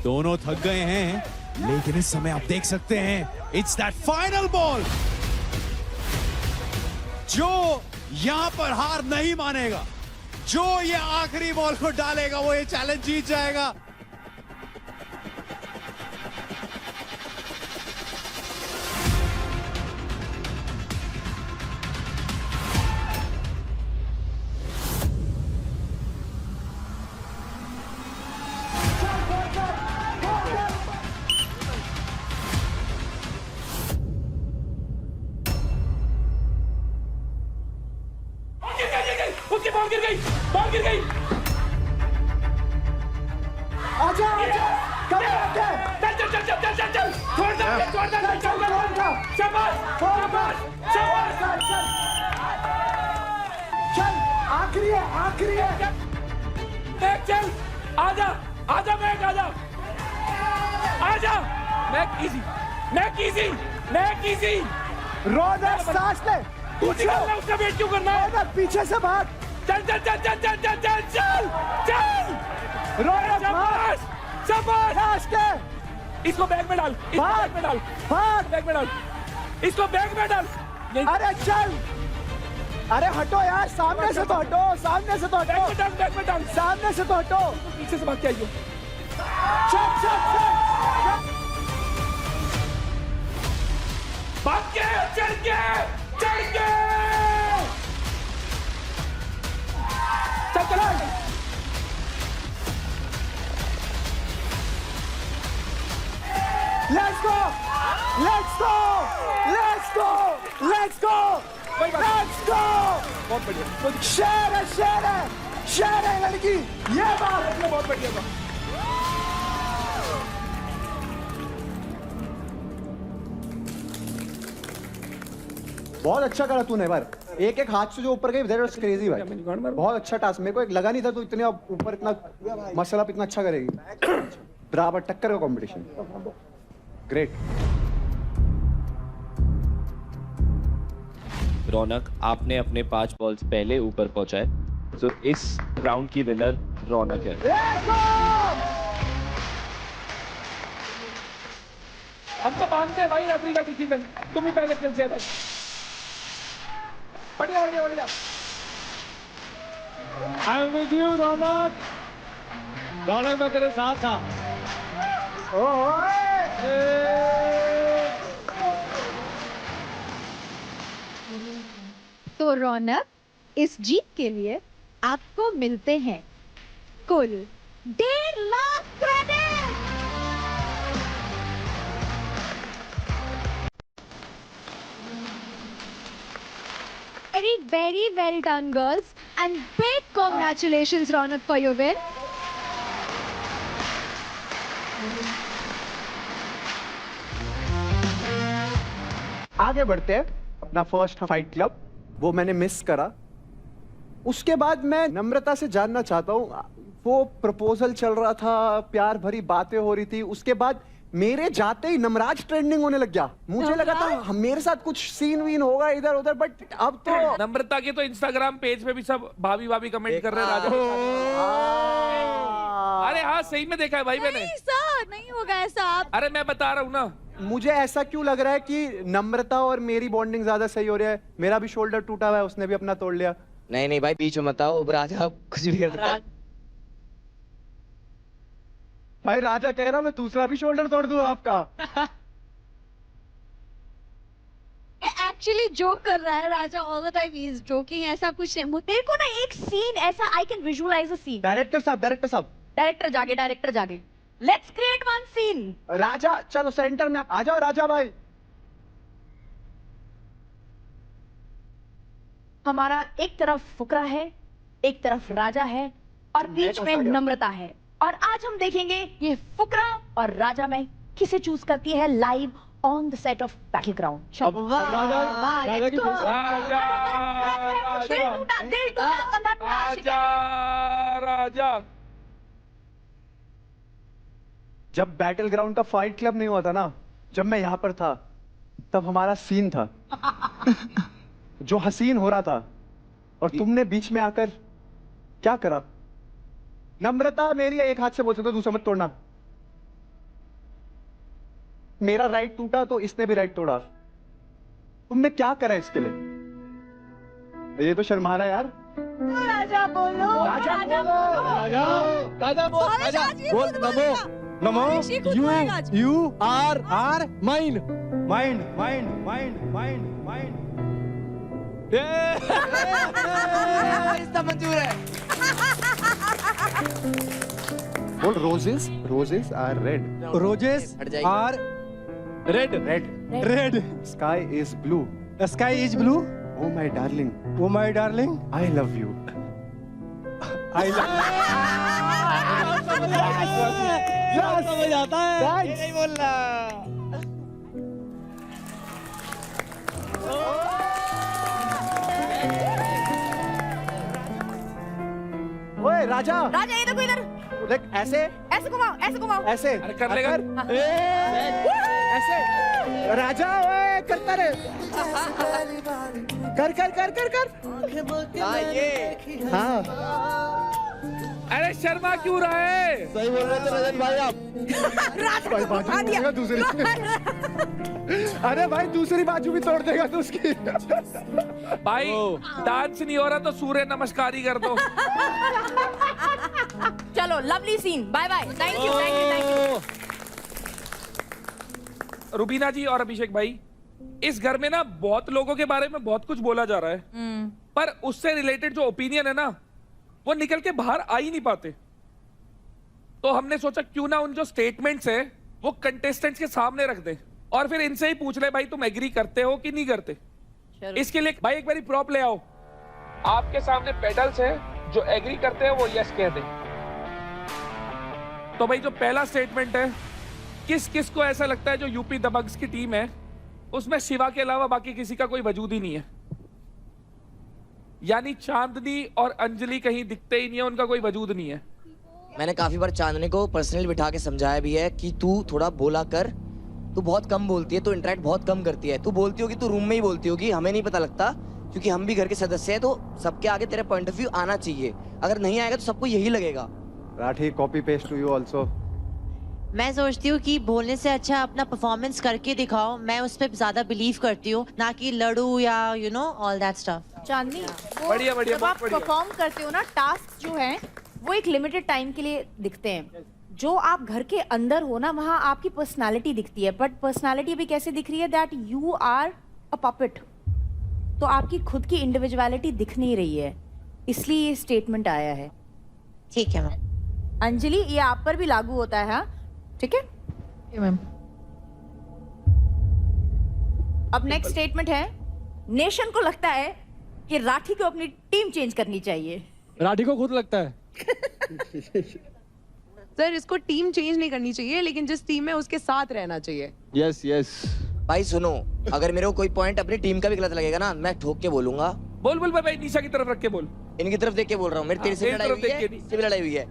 दोनों थक गए हैं, लेकिन इस समय आप देख सकते हैं इट्स दैट फाइनल बॉल जो यहां पर हार नहीं मानेगा, जो ये आखिरी बॉल को डालेगा वो ये चैलेंज जीत जाएगा। उसकी बॉल गिर गई, बॉल गिर गई। आजा आजा, कम आके, चल चल चल चल चल चल, छोड़ दे, शाबाश, शाबाश, शाबाश। चल, आखिरी है, आखिरी है। मैक चल, आजा, आजा मैक, आजा, आजा, Mac easy, Mac easy, Mac easy. Raunak सांस ले, तू निकलना, उसका वेट क्यों करना है? रोनक पीछे से भाग। चल चल चल चल चल चल चल चल चल। रोनक शाबाश, शाबाश। सांस ले, इसको बैग में डाल, इसको बैग में डाल, भाग, बैग में डाल, इसको बैग में डाल। अरे चल, अरे हटो यार, सामने से तो हटो, सामने से तो हटो, बैग में डाल, बैग में डाल। सामने से तो हटो, पीछे से भाग के आइयो। चल चल चल, भाग के, चल के, चल के। चल चला। Let's go! Let's go! Let's go! Let's go! Let's go! बहुत बढ़िया। शेर है, शेर है, शेर है लड़की, ये बात बहुत बढ़िया था। बहुत अच्छा करा तूने बार, एक एक हाथ से जो ऊपर गई, दैट वाज क्रेजी भाई। बहुत अच्छा टास्क, मेरे को एक लगा नहीं था तू इतने ऊपर इतना मसाला इतना अच्छा करेगी। बराबर टक्कर का कंपटीशन, ग्रेट। रौनक, आपने अपने 5 बॉल्स पहले ऊपर पहुंचाए, तो इस राउंड की विनर रौनक है। हम तो मानते हैं भाई रेफरी का डिसीजन, तुम ही पहले खेल से थे। बढ़िया बढ़िया बढ़िया। आई एम विद यू रौनक, रौनक मैं तेरे साथ था। तो रौनक, इस जीत के लिए आपको मिलते हैं कुल 1.5 lakh credit. Very well done, girls, and big congratulations, Ronak, for your win. आगे बढ़ते हैं, अपना फर्स्ट फाइट क्लब वो मैंने मिस करा। उसके बाद मैं नम्रता से जानना चाहता हूँ, वो प्रपोजल चल रहा था, प्यार भरी बातें हो रही थी, उसके बाद मेरे जाते ही नमराज ट्रेंडिंग होने लग गया। मुझे लगा था मेरे साथ कुछ सीन वीन होगा इधर उधर, बट अब तो नम्रता के तो इंस्टाग्राम पेज पे भी सब भाभी भाभी कमेंट कर रहे हैं राजा। अरे हाँ, सही में देखा है भाई मैंने। नहीं सर, नहीं होगा ऐसा। आप अरे मैं बता रहा हूँ ना, मुझे ऐसा क्यों लग रहा है कि नम्रता और मेरी बॉन्डिंग ज्यादा सही हो रहा है। मेरा भी शोल्डर टूटा हुआ है, उसने भी अपना तोड़ लिया। नहीं नहीं भाई, बीच में मत आओ, राजा कुछ भी कर रहा। भाई राजा कह रहा मैं दूसरा भी शोल्डर तोड़ दूं आपका। एक्चुअली जोक कर रहा है Raja, all the time he is joking. ऐसा कुछ नहीं, मेरे को ना एक सीन ऐसा, I can visualize a scene. Director साहब, डायरेक्टर जागे, let's create one scene. Raja चलो सेंटर में आ जाओ, राजा भाई। हमारा एक तरफ फुकरा है, एक तरफ राजा है, और बीच में नम्रता है। और आज हम देखेंगे ये फुकरा और राजा में किसे चूज करती है live on the set of Battleground. राजा जब बैटल ग्राउंड का फाइट क्लब नहीं हुआ था ना, जब मैं यहाँ पर था, तब हमारा सीन था जो हसीन हो रहा था, और तुमने बीच में आकर क्या करा? नम्रता मेरी एक हाथ से बोल सकते हो, दूसरा मत तोड़ना। मेरा राइट टूटा तो इसने भी राइट तोड़ा। तुमने क्या करा इसके लिए? ये तो शर्माना यार। राजा बोलो, राजा बोलो, राजा बोल, राजा बोल, नमो नमो you are mind mind mind mind mind mind इसका मंजूर है। बोल roses, roses are red, roses are red red red sky is blue, sky is blue, oh my darling, oh my darling, I love you. I love समझ आता है, ये नहीं बोल रहा। ओए राजा, राजा ये देखो इधर, देख ऐसे ऐसे घुमाओ, ऐसे घुमाओ, ऐसे अरे कर लेगा। ऐसे राजा, ओए करता रहे, कर कर कर कर कर। हाँ अरे शर्मा क्यों रहा है? सही बोल रहे थे रजत भाई आप। भाई बाजू तोड़ेगा दूसरी। अरे भाई दूसरी बाजू भी तोड़ देगा तो उसकी। भाई डांस नहीं हो रहा तो सूर्य नमस्कार ही कर दो। चलो lovely scene, bye bye, thank you thank you thank you. Rubina ji और अभिषेक भाई, इस घर में ना बहुत लोगों के बारे में बहुत कुछ बोला जा रहा है, पर उससे रिलेटेड जो ओपिनियन है ना, वो निकल के बाहर आ ही नहीं पाते। तो हमने सोचा क्यों ना उन जो स्टेटमेंट्स है वो कंटेस्टेंट्स के सामने रख दें और फिर इनसे ही पूछ ले भाई तुम एग्री करते हो कि नहीं करते। इसके लिए भाई एक बारी प्रॉप ले आओ। आपके सामने पेडल्स है, जो एग्री करते हैं वो यस कह दे। तो भाई जो पहला स्टेटमेंट है, किस किस को ऐसा लगता है जो यूपी दबंग्स की टीम है उसमें शिवा के अलावा बाकी किसी का कोई वजूद ही नहीं है? यानी चांदनी और अंजलि कहीं दिखते ही नहीं है, उनका कोई वजूद नहीं है। मैंने काफी बार चांदनी को पर्सनली बिठा के समझाया भी है कि तू थोड़ा बोला कर, तू बहुत कम बोलती है, तू इंटरेक्ट बहुत कम करती है, तू बोलती होगी तू रूम में ही बोलती होगी, हमें नहीं पता लगता क्योंकि हम भी घर के सदस्य हैं, तो सबके आगे तेरा पॉइंट ऑफ व्यू आना चाहिए। अगर नहीं आएगा तो सबको यही लगेगा। Rathi, copy paste to you also. मैं सोचती हूँ कि बोलने से अच्छा अपना परफॉर्मेंस करके दिखाओ, मैं उस पर ज्यादा बिलीव करती हूँ, ना कि लड़ू या you know all that stuff. Chandni, बढ़िया बढ़िया, जब आप परफॉर्म करते हो ना, टास्क जो है वो एक लिमिटेड टाइम के लिए दिखते हैं। जो आप घर के अंदर हो ना, वहाँ आपकी पर्सनालिटी दिखती है, बट पर्सनालिटी भी कैसे दिख रही है? That you are a puppet. तो आपकी खुद की इंडिविजुअलिटी दिख नहीं रही है, इसलिए ये स्टेटमेंट आया है। ठीक है मैम। अंजलि, ये आप पर भी लागू होता है, हाँ? ठीक है मैम। अब नेक्स्ट स्टेटमेंट है, नेशन को लगता है कि राठी को अपनी टीम चेंज करनी चाहिए। राठी को खुद लगता है। सर, इसको टीम चेंज नहीं करनी चाहिए, लेकिन जिस टीम में उसके साथ रहना चाहिए। Yes yes. भाई सुनो, अगर मेरे को कोई पॉइंट अपनी टीम का भी गलत लगेगा ना, मैं ठोक के बोलूंगा। बोल बोल भाई, निशा की तरफ रख के बोल। इनकी तरफ देख के बोल रहा हूँ, मेरी तेरे से लड़ाई हुई है, इससे भी लड़ाई हुई है।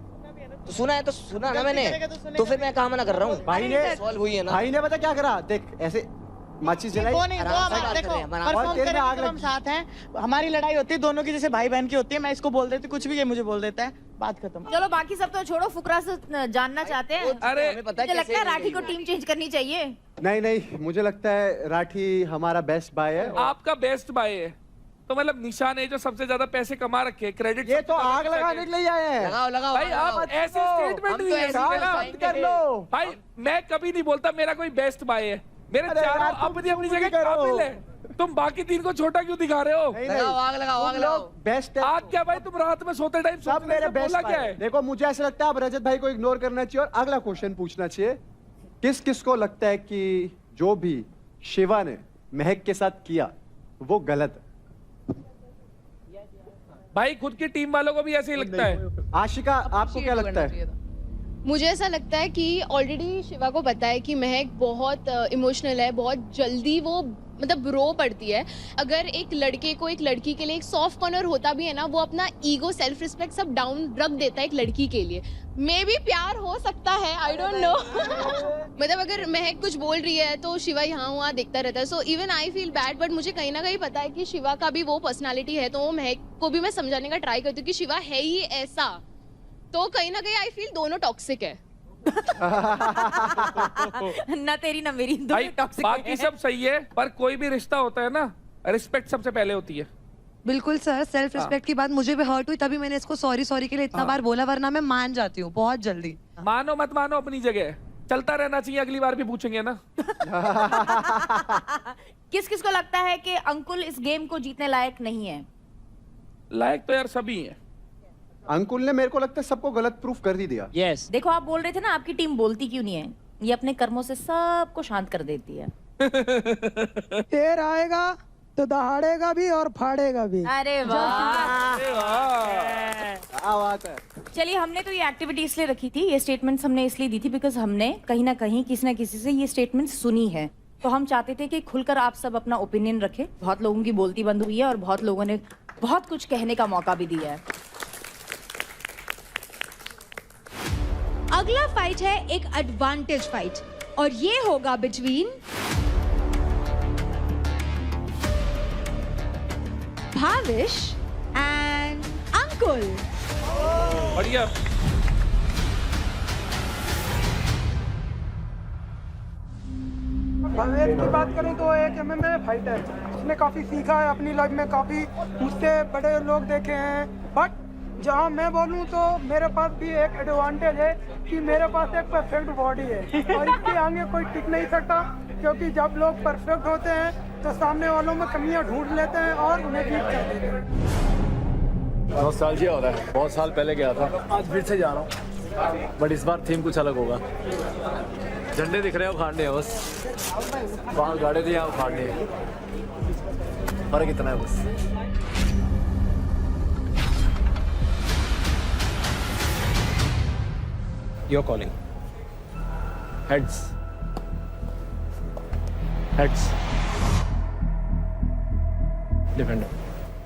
तो सुना है तो सुना ना मैंने, तो फिर मैं कहाँ मना कर रहा हूँ? भाई ने सॉल्व हुई है ना। भाई ने पता क्या करा? देख ऐसे माचिस जलाई, वो नहीं, वो हम देखो परफॉर्म करेंगे तो हम साथ हैं, हमारी लड़ाई होती है दोनों की, जैसे भाई बहन की होती है। मैं इसको बोल देती, कुछ भी ये मुझे बोल देता है, बात खत्म। चलो बाकी सब तो छोड़ो, फुकरा से जानना चाहते हैं। अरे मुझे लगता है राठी को टीम चेंज करनी चाहिए। नहीं नहीं, मुझे लगता है राठी हमारा बेस्ट बाय है। आपका बेस्ट बाय है तो मतलब निशा ने जो सबसे ज्यादा पैसे कमा रखे हैं, क्रेडिट ये तो आग लगाने के लिए आए हैं। लगाओ लगाओ भाई, आप ऐसे स्टेटमेंट नहीं कर लो भाई। मैं कभी नहीं बोलता मेरा कोई बेस्ट बाय है, मेरे चारों अपनी अपनी जगह काबिल है। तुम बाकी तीन को छोटा क्यों दिखा रहे हो? लगाओ आग लगाओ आग लगाओ। बेस्ट है। आग क्या भाई, तुम रात में सोते टाइम सब मेरे बेस्ट क्या है? देखो, मुझे ऐसा लगता है अब रजत भाई को इग्नोर करना चाहिए और अगला क्वेश्चन पूछना चाहिए। किस किस को लगता है कि जो भी शिवा ने महक के साथ किया वो गलत है? भाई खुद की टीम वालों को भी ऐसे ही लगता है। आशिका, आपको क्या लगता है? मुझे ऐसा लगता है कि ऑलरेडी शिवा को पता है कि महक बहुत इमोशनल है, बहुत जल्दी वो मतलब रो पड़ती है। अगर एक लड़के को एक लड़की के लिए एक सॉफ्ट कॉर्नर होता भी है ना, वो अपना ईगो, सेल्फ रिस्पेक्ट सब डाउन रख देता है एक लड़की के लिए। मे भी प्यार हो सकता है, आई डोंट नो। मतलब अगर महक कुछ बोल रही है तो शिवा यहाँ वहाँ देखता रहता है। So even I feel bad, but मुझे कहीं ना कहीं पता है कि शिवा का भी वो पर्सनालिटी है, तो महक को भी मैं समझाने का ट्राई करती हूँ कि शिवा है ही ऐसा। तो कहीं ना कहीं आई फील दोनों टॉक्सिक है। ना तेरी ना मेरी, भाई दोनों टॉक्सिक बाकी सब सही है, पर कोई भी रिश्ता होता है ना, रिस्पेक्ट सबसे पहले होती है। बिल्कुल सर, सेल्फ रिस्पेक्ट की बात मुझे भी हर्ट हुई, तभी मैंने इसको सॉरी के लिए इतना बार बोला, वरना मैं मान जाती हूँ बहुत जल्दी। मानो मत मानो अपनी जगह, चलता रहना चाहिए, अगली बार भी पूछेंगे ना। किस किस को लगता है कि अंकुल इस गेम को जीतने लायक नहीं है? लायक तो यार सभी हैं। अंकुल ने मेरे को लगता है सबको गलत प्रूफ कर ही दिया। यस। देखो आप बोल रहे थे ना आपकी टीम बोलती क्यों नहीं है, ये अपने कर्मों से सबको शांत कर देती है। शेर आएगा तो दहाड़ेगा भी और फाड़ेगा भी। अरे वाह, क्या बात है। चलिए हमने तो ये एक्टिविटी इसलिए रखी थी, ये स्टेटमेंट्स हमने इसलिए दी थी बिकॉज हमने कहीं ना कहीं किसी ना किसी से ये स्टेटमेंट सुनी है, तो हम चाहते थे कि खुलकर आप सब अपना ओपिनियन रखें। बहुत लोगों की बोलती बंद हुई है और बहुत लोगों ने बहुत कुछ कहने का मौका भी दिया है। अगला फाइट है एक एडवांटेज फाइट, और ये होगा बिटवीन भाविश एंड अंकुल। बढ़िया। भावेश की बात करें तो एक MMA फाइटर, उसने काफी सीखा है अपनी लाइफ में, काफी मुझसे बड़े लोग देखे हैं, बट जहाँ मैं बोलूँ तो मेरे पास भी एक एडवांटेज है कि मेरे पास एक परफेक्ट बॉडी है और इसके आगे कोई टिक नहीं सकता, क्योंकि जब लोग परफेक्ट होते हैं तो सामने वालों में कमियां ढूंढ लेते हैं और उन्हें बीट कर देते हैं। नॉस्टैल्जिया हो रहा है, बहुत साल पहले गया था, आज फिर से जा रहा हूँ, बट इस बार थीम कुछ अलग होगा। झंडे दिख रहे हैं, उखाड़ने हैं बस, बाहर गाड़े थे यहाँ उखाड़ने हैं, फर्क इतना है बस। You're calling. Heads. Heads. Defender.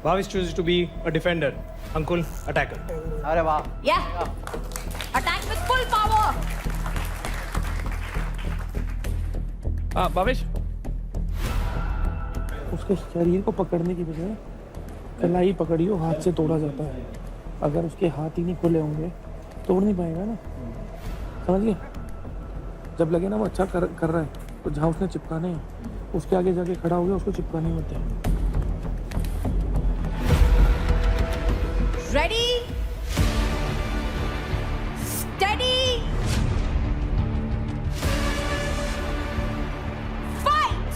Bhavish chooses to be a defender. Ankul, attacker. अरे वाह। Yeah. Attack with full power. हाँ भावेश। उसके शरीर को पकड़ने की बजाय कलाई पकड़ियो, हाथ से तोड़ा जाता है। अगर उसके हाथ ही नहीं खुले होंगे तोड़ नहीं पाएगा ना, समझ गए? जब लगे ना वो अच्छा कर रहा है, तो जहाँ उसने चिपकाने हैं उसके आगे जाके खड़ा हो गया, उसको चिपकाने होते हैं। Ready, steady, fight.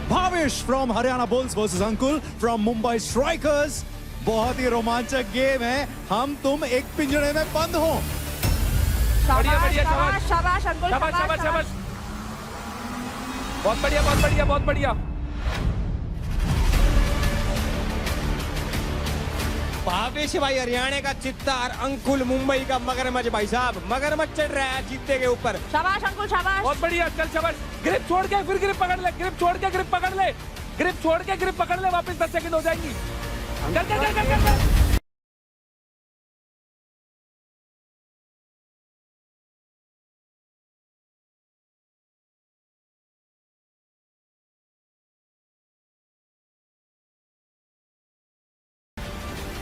Bhavesh from Haryana bulls versus Ankul from Mumbai strikers. बहुत ही रोमांचक गेम है, हम तुम एक पिंजरे में बंद हो। बढ़िया बढ़िया, शाबाश शाबाश अंकुल, शाबाश शाबाश शाबाश, बहुत बढ़िया बहुत बढ़िया बहुत बढ़िया। भावेश भाई हरियाणा का चित्तार, अंकुल मुंबई का मगरमच्छ। भाई साहब मगरमच्छ चढ़ रहा है जीते के ऊपर। शाबाश अंकुल, शाबाश। बहुत बढ़िया, चल शाबाश। ग्रिप छोड़ के फिर ग्रिप पकड़ ले, ग्रिप छोड़ के ग्रिप पकड़ ले, ग्रिप छोड़ के ग्रिप पकड़ ले, वापस 10 सेकंड हो जाएंगी। चल चल चल चल चल।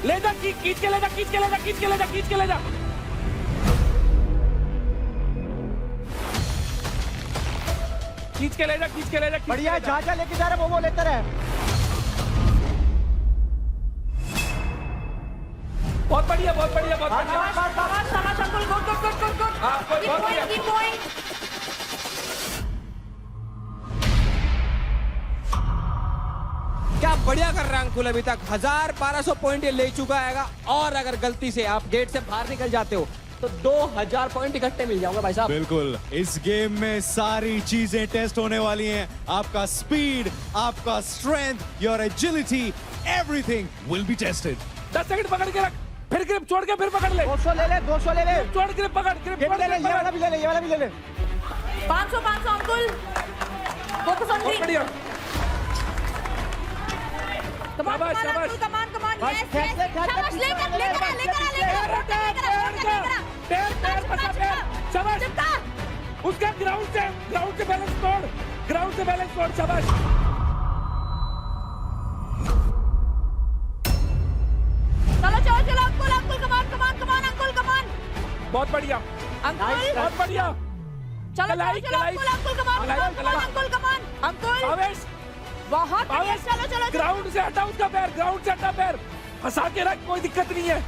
ले जा, खींच के ले जा, खींच के ले जा, खींच के ले जा, खींच के ले जा। खींच के ले जा, खींच के ले जा। बढ़िया, जा लेके जा रहे वो लेते रहे। बहुत बढ़िया बहुत बढ़िया बहुत बढ़िया। शाबाश शाबाश Ankul, good good good good good. हाँ, बहुत बढ़िया। Keep going. क्या बढ़िया कर रहा है अंकुल, अभी तक 1000-1200 पॉइंट ये ले चुका है, और अगर गलती से आप गेट से बाहर निकल जाते हो तो 2000 पॉइंट इकट्ठे मिल जाओगे भाई साहब। बिल्कुल, इस गेम में सारी चीजें टेस्ट होने वाली हैं। आपका स्पीड, आपका strength, your agility, everything will be tested. 10 second पकड़ के रख, फिर ग्रिप छोड़ के फिर पकड़ ले। 200 ले ले, 200 ले ले। छोड़ ग्रिप पकड़, ग्रिप ये छोड़ ले ले, ये वाला भी ले ले, ये वाला भी ले ले। 500 अंकुल, फोकस ऑन बहुत बढ़िया। शाबाश शाबाश, कमान कमान, यस यस, शाबाश, लेकर शाबाश। उसका ग्राउंड से बैलेंस तोड़, शाबाश। चलो अंकुल कमान अंकुल। बहुत बढ़िया अंकुल, बहुत बढ़िया। चलो अंकुल कमान आवेश, बहुत बढ़िया, चलो ग्राउंड से हटा उसका पैर, फंसा के रख, कोई दिक्कत नहीं है।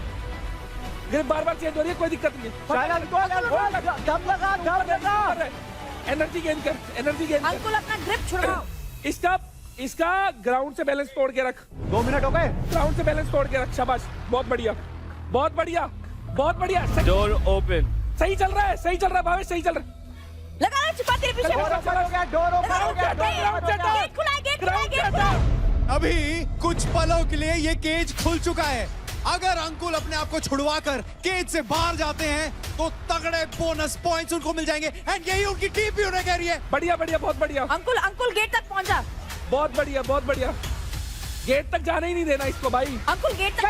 ग्रिप बार चेंज हो रही है, कोई दिक्कत नहीं है। दम लगा। एनर्जी गेन कर। अंकुल अपना ग्रिप छुड़ाओ। इसका ग्राउंड से बैलेंस तोड़ के रख। 2 मिनट हो गए। ग्राउंड से बैलेंस तोड़ के रख, शाबाश। बहुत बढ़िया। Door open. सही चल रहा है भावेश, सही चल रहा है। लगा लो चिपा तेरे पीछे। गेट खुला है। अभी कुछ पलों के लिए ये केज खुल चुका है। अगर अंकुल अपने आप को छुड़वाकर केज से बाहर जाते हैं तो तगड़े बोनस पॉइंट्स उनको मिल जाएंगे एंड यही उनकी टीम भी उन्हें कह रही है। बढ़िया, बहुत बढ़िया। अंकुल गेट तक पहुंचा। बहुत बढ़िया। गेट तक जाने ही नहीं देना इसको भाई। अंकुल गेट तक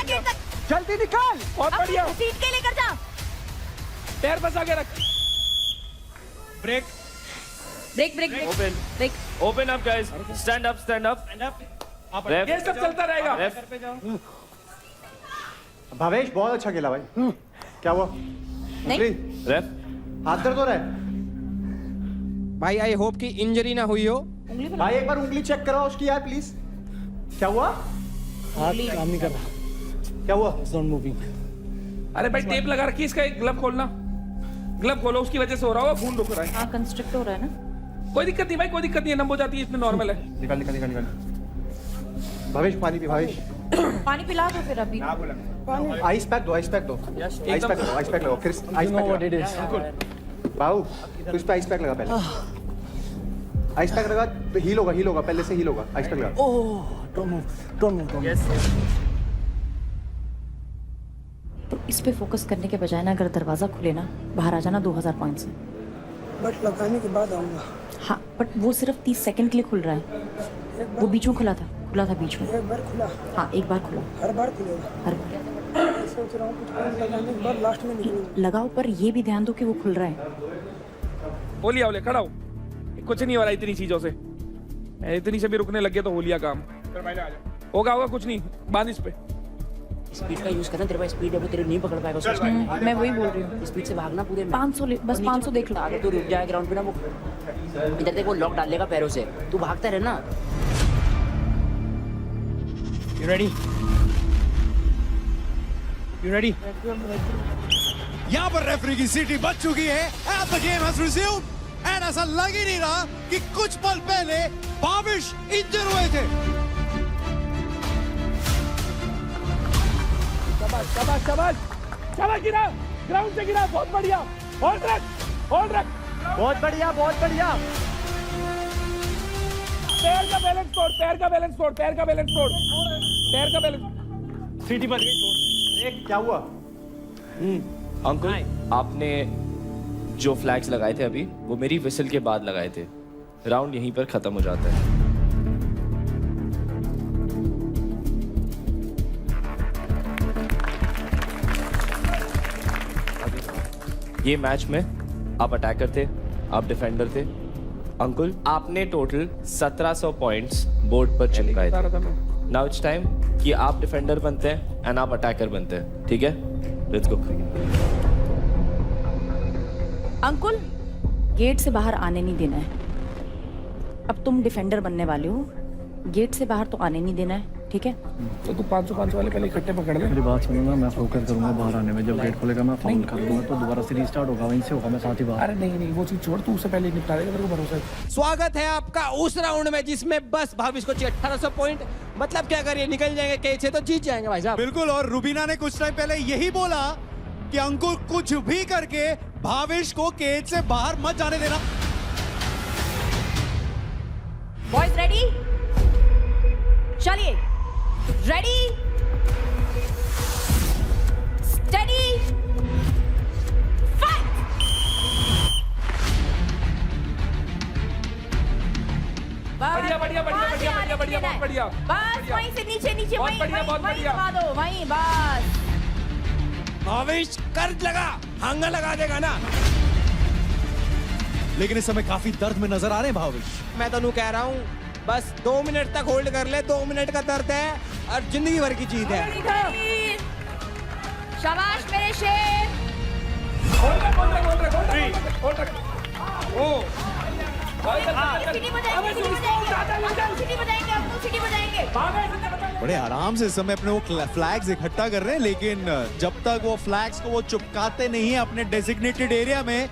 गेट तक जल्दी निकाल। बहुत बढ़िया। सीट के लेकर जा। पैर फंसा के रख। Break. Open up guys, stand up. Ref, ये सब चलता रहेगा। भावेश बहुत अच्छा खेला भाई। क्या हुआ? नहीं। रेफ, हाथ दर्द हो रहा है भाई आई होप कि इंजरी ना हुई हो। भाई, एक बार उंगली चेक कराओ उसकी यार प्लीज। क्या हुआ? हाथ काम नहीं कर रहा। क्या हुआ? It's not moving। अरे भाई टेप लगा रखी, इसका एक ग्लव खोलना। ग्लव खोलो, उसकी वजह से हो रहा होगा, खून रुक रहा है। हाँ, कंस्ट्रिक्ट हो रहा है ना। कोई दिक्कत नहीं भाई, कोई दिक्कत नहीं है, नंब हो जाती है, इसमें नॉर्मल है। निकाल। भावेश पानी पी, भावेश। पानी पिला दो फिर अभी। आइस पैक दो। आइस पैक लगाओ फिर। आइस पैक बाबू, तू इस पे आइस पैक लगा पहले। आइस पैक लगा तो हील होगा, पहले से हील होगा। आइस पैक लगा। Don't move। तो इस पे फोकस करने के बजाय ना, अगर दरवाजा खुले ना, बाहर आ जाना 2000 पॉइंट से। बट लगाने के बाद आऊंगा। हाँ, बट वो सिर्फ 30 सेकंड के लिए खुल रहा है। वो बीच में खुला था बीच में। एक बार खुला। हाँ, एक बार खुला। हर बार खुलेगा। हर बार सोच रहा हूँ कुछ पॉइंट लगाने के बाद लास्ट में निकलूंगा। लगाओ, पर ये भी ध्यान दो कि वो खुल रहा है। होलिया खड़ा हो, कुछ नहीं हो रहा इतनी चीजों से। इतनी से भी रुकने लग गया तो होलिया काम होगा कुछ नहीं। बांध इस पे। स्पीड का यूज करना, तेरे पास स्पीड है, वो तेरे नहीं पकड़ पाएगा उसको। मैं वही बोल रही हूँ। स्पीड से भागना पूरे में। 500 बस 500 देख लो। आगे तो रुक जाए ग्राउंड पे ना, वो इधर तक वो लॉक डाल लेगा पैरों से। तू भागता रहे ना। You ready? यहाँ पर रेफरी की सीटी बज चुकी है and the game has resumed and ऐसा लग ही नहीं रहा कि कुछ पल पहले भावेश इंजर हुए थे। शाबाश, गिरा, ग्राउंड से गिरा, बहुत बढ़िया। होल्ड रख। बहुत बढ़िया। पैर का बैलेंस तोड़। सीटी बच गई। क्या हुआ? अंकुल आपने जो फ्लैग्स लगाए थे अभी, वो मेरी विसल के बाद लगाए थे। राउंड यहीं पर खत्म हो जाता है। ये मैच में आप अटैकर थे, आप डिफेंडर थे। अंकुल आपने टोटल 1700 पॉइंट्स बोर्ड पर चिपकाए थे। नाउ इट्स टाइम कि आप डिफेंडर बनते हैं एंड आप अटैकर बनते हैं, ठीक है? Let's go. अंकुल, गेट से बाहर आने नहीं देना है। अब तुम डिफेंडर बनने वाले हो, गेट से बाहर तो आने नहीं देना है, ठीक है? तो तू 500 वाले पहले इकट्ठे पकड़ ले। मेरी बात सुनो ना, मैं फोकस करूंगा बाहर आने में। जब गेट खुलेगा मैं फाउल कर दूंगा तो दोबारा से रीस्टार्ट होगा, वहीं से होगा, मैं साथ ही बाहर। अरे नहीं, वो चीज छोड़, तू उससे पहले निपटा देगा, मेरे को भरोसा है। स्वागत है आपका उस राउंड में जिसमें बस भावेश को चाहिए 1800 पॉइंट। मतलब क्या करिए, निकल जाएंगे केज से तो जीत जाएंगे भाई साहब। बिल्कुल, और रुबीना ने कुछ टाइम पहले यही बोला कि अंकुर कुछ भी करके भावेश को केज से बाहर मत जाने देना। Boys ready? चलिए, रेडी Steady. Fight. बढ़िया बढ़िया बढ़िया बढ़िया बढ़िया बढ़िया बहुत बढ़िया बस वहीं से नीचे नीचे बहुत वहीं बढ़िया, बहुत वहीं बढ़िया। दबा दो वहीं बस। भावेश कर्ज लगा, हंगा लगा देगा ना। लेकिन इस समय काफी दर्द में नजर आ रहे हैं भावेश। मैं तो कह रहा हूँ बस 2 मिनट तक होल्ड कर ले, 2 मिनट का दर्द है और जिंदगी भर की जीत है। शाबाश मेरे शेर। बड़े आराम से इस समय अपने वो फ्लैग्स इकट्ठा कर रहे हैं, लेकिन जब तक वो फ्लैग्स को वो चिपकाते नहीं है अपने डेजिग्नेटेड एरिया में,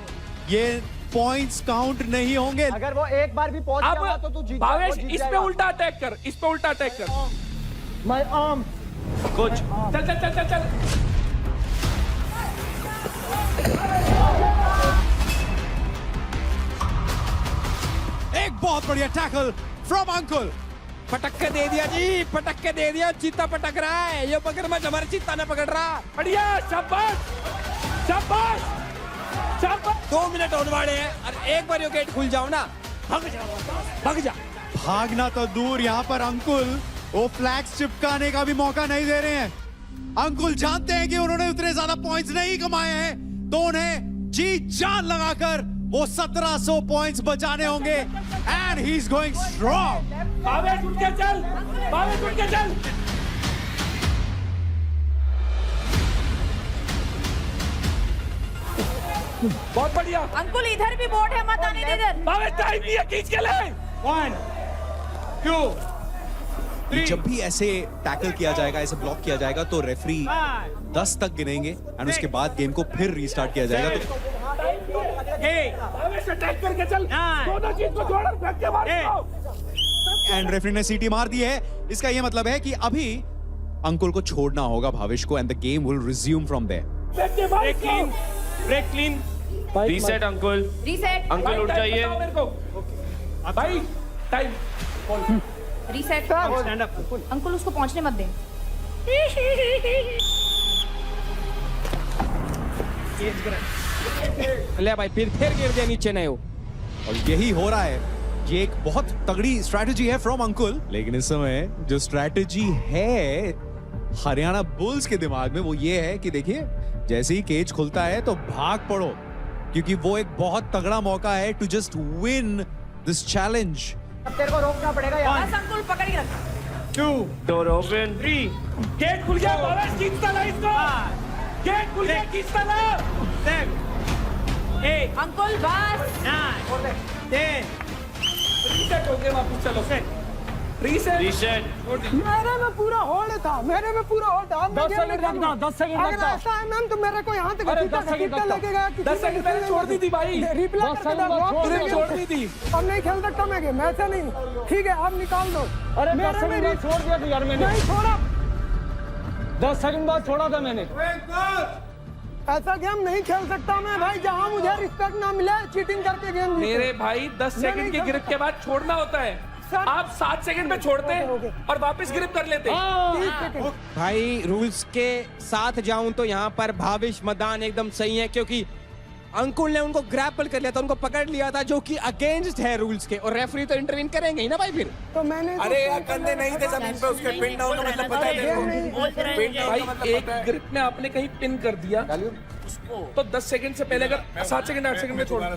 ये पॉइंट्स काउंट नहीं होंगे। अगर वो एक बार भी पहुंच गया तो तू जीत भावेश इस पे उल्टा अटैक कर, इस पे उल्टा अटैक कर। माय आर्म कुछ चल चल चल चल चल। एक बहुत बढ़िया टैकल फ्रॉम अंकुल। पटक के दे दिया जी, पटक के दे दिया। चीता पटक रहा है, ये मगरमच्छ हमारा चीता ना पकड़ रहा। बढ़िया, शाबाश शाबाश शाबाश। 2 मिनट होने वाले हैं और एक बार ये गेट खुल जाओ ना, भाग जा भाग जा। भागना तो दूर, यहाँ पर अंकुल वो फ्लैग्स चिपकाने का भी मौका नहीं दे रहे हैं। अंकुल जानते हैं कि उन्होंने उतने ज्यादा पॉइंट्स नहीं कमाए हैं, तो उन्हें जी जान लगाकर वो 1700 पॉइंट्स बचाने होंगे। And he is going strong. Bhavesh उठ के चल, भावेश उठ के चल। बहुत बढ़िया अंकुल, इधर भी बोर्ड है, मत आने दे इधर। भावेश टाइम भी है, खींच के ले। 1 2 जब भी ऐसे टैकल किया जाएगा, ऐसे ब्लॉक किया जाएगा, तो रेफरी 10 तक गिनेंगे एंड उसके बाद गेम को फिर रीस्टार्ट किया जाएगा। तो भावेश अटैक करके चल, दोनों चीज को जोड़ और फेंक के मार दो। एंड रेफरी ने सीटी मार दी है। इसका ये मतलब है कि अभी अंकुल को छोड़ना होगा भावेश को, and the game will resume from there. Break clean, break clean. Reset Ankul, reset. Ankul उठ जाइए। मेरे को भाई time reset. Stand up. Ankul उसको पहुंचने मत दे। ले भाई, फिर गिर दिया नीचे नहीं हो। और यही हो रहा है। ये एक बहुत तगड़ी स्ट्रैटेजी है फ्रॉम अंकुल, लेकिन इस समय जो स्ट्रैटेजी है हरियाणा बुल्स के दिमाग में वो ये है कि देखिए, जैसे ही केज खुलता है तो भाग पड़ो, क्योंकि वो एक बहुत तगड़ा मौका है to just win this challenge. अब तेरे को रोकना पड़ेगा यार। बस अंकुल पकड़ के रख। 2 डोर ओपन। 3 गेट खुल गया, भावेश खींचता ला इसको। गेट खुल गया, खींचता ला। 7 8 अंकुल बस। 9 10 रीसेट हो गया, वापस चलो। Reset reset. मेरे में पूरा होल्ड था, मेरे में पूरा होल्ड था। 10 सेकंड रखना, 10 सेकंड अगर रखना। ऐसा है मैम तो मेरे को यहाँ तक अरे, घसीटा 10 सेकंड घसीटा रखता। लेके गया। 10 सेकंड पहले छोड़ दी थी भाई। रिप्लाई 10 करके सेकंड दो, बाद छोड़ फिर दी। छोड़ दी थी। अब नहीं खेल सकता मैं गेम, ऐसा नहीं। ठीक है, अब निकाल दो। अरे 10 मेरे सेकंड में बाद छोड़ दिया था यार मैंने। नहीं छोड़ा, 10 सेकंड बाद छोड़ा था मैंने। ऐसा गेम नहीं खेल सकता मैं भाई, जहाँ मुझे रिस्पेक्ट ना मिले चीटिंग करके गेम जीते। मेरे भाई 10 सेकंड की ग्रिप के बाद छोड़ना होता है। आप 7 सेकंड पे छोड़ते और वापस ग्रिप कर लेते। 30 सेकंड। भाई रूल्स के साथ जाऊं तो यहाँ पर भावेश मैदान एकदम सही है, क्योंकि अंकुल ने उनको ग्रैपल कर लिया था, उनको पकड़ लिया था, जो कि अगेंस्ट है रूल्स के, और रेफरी तो इंटरवीन करेंगे ही ना भाई फिर। तो मैंने अरे यार, कंधे नहीं थे जमीन पे उसके, पिन डाउन का मतलब पता है तेरे को? भाई एक ग्रिप में आपने कहीं पिन कर दिया तो 10 सेकंड से पहले अगर 7 सेकंड 8 सेकंड में छोड़ना।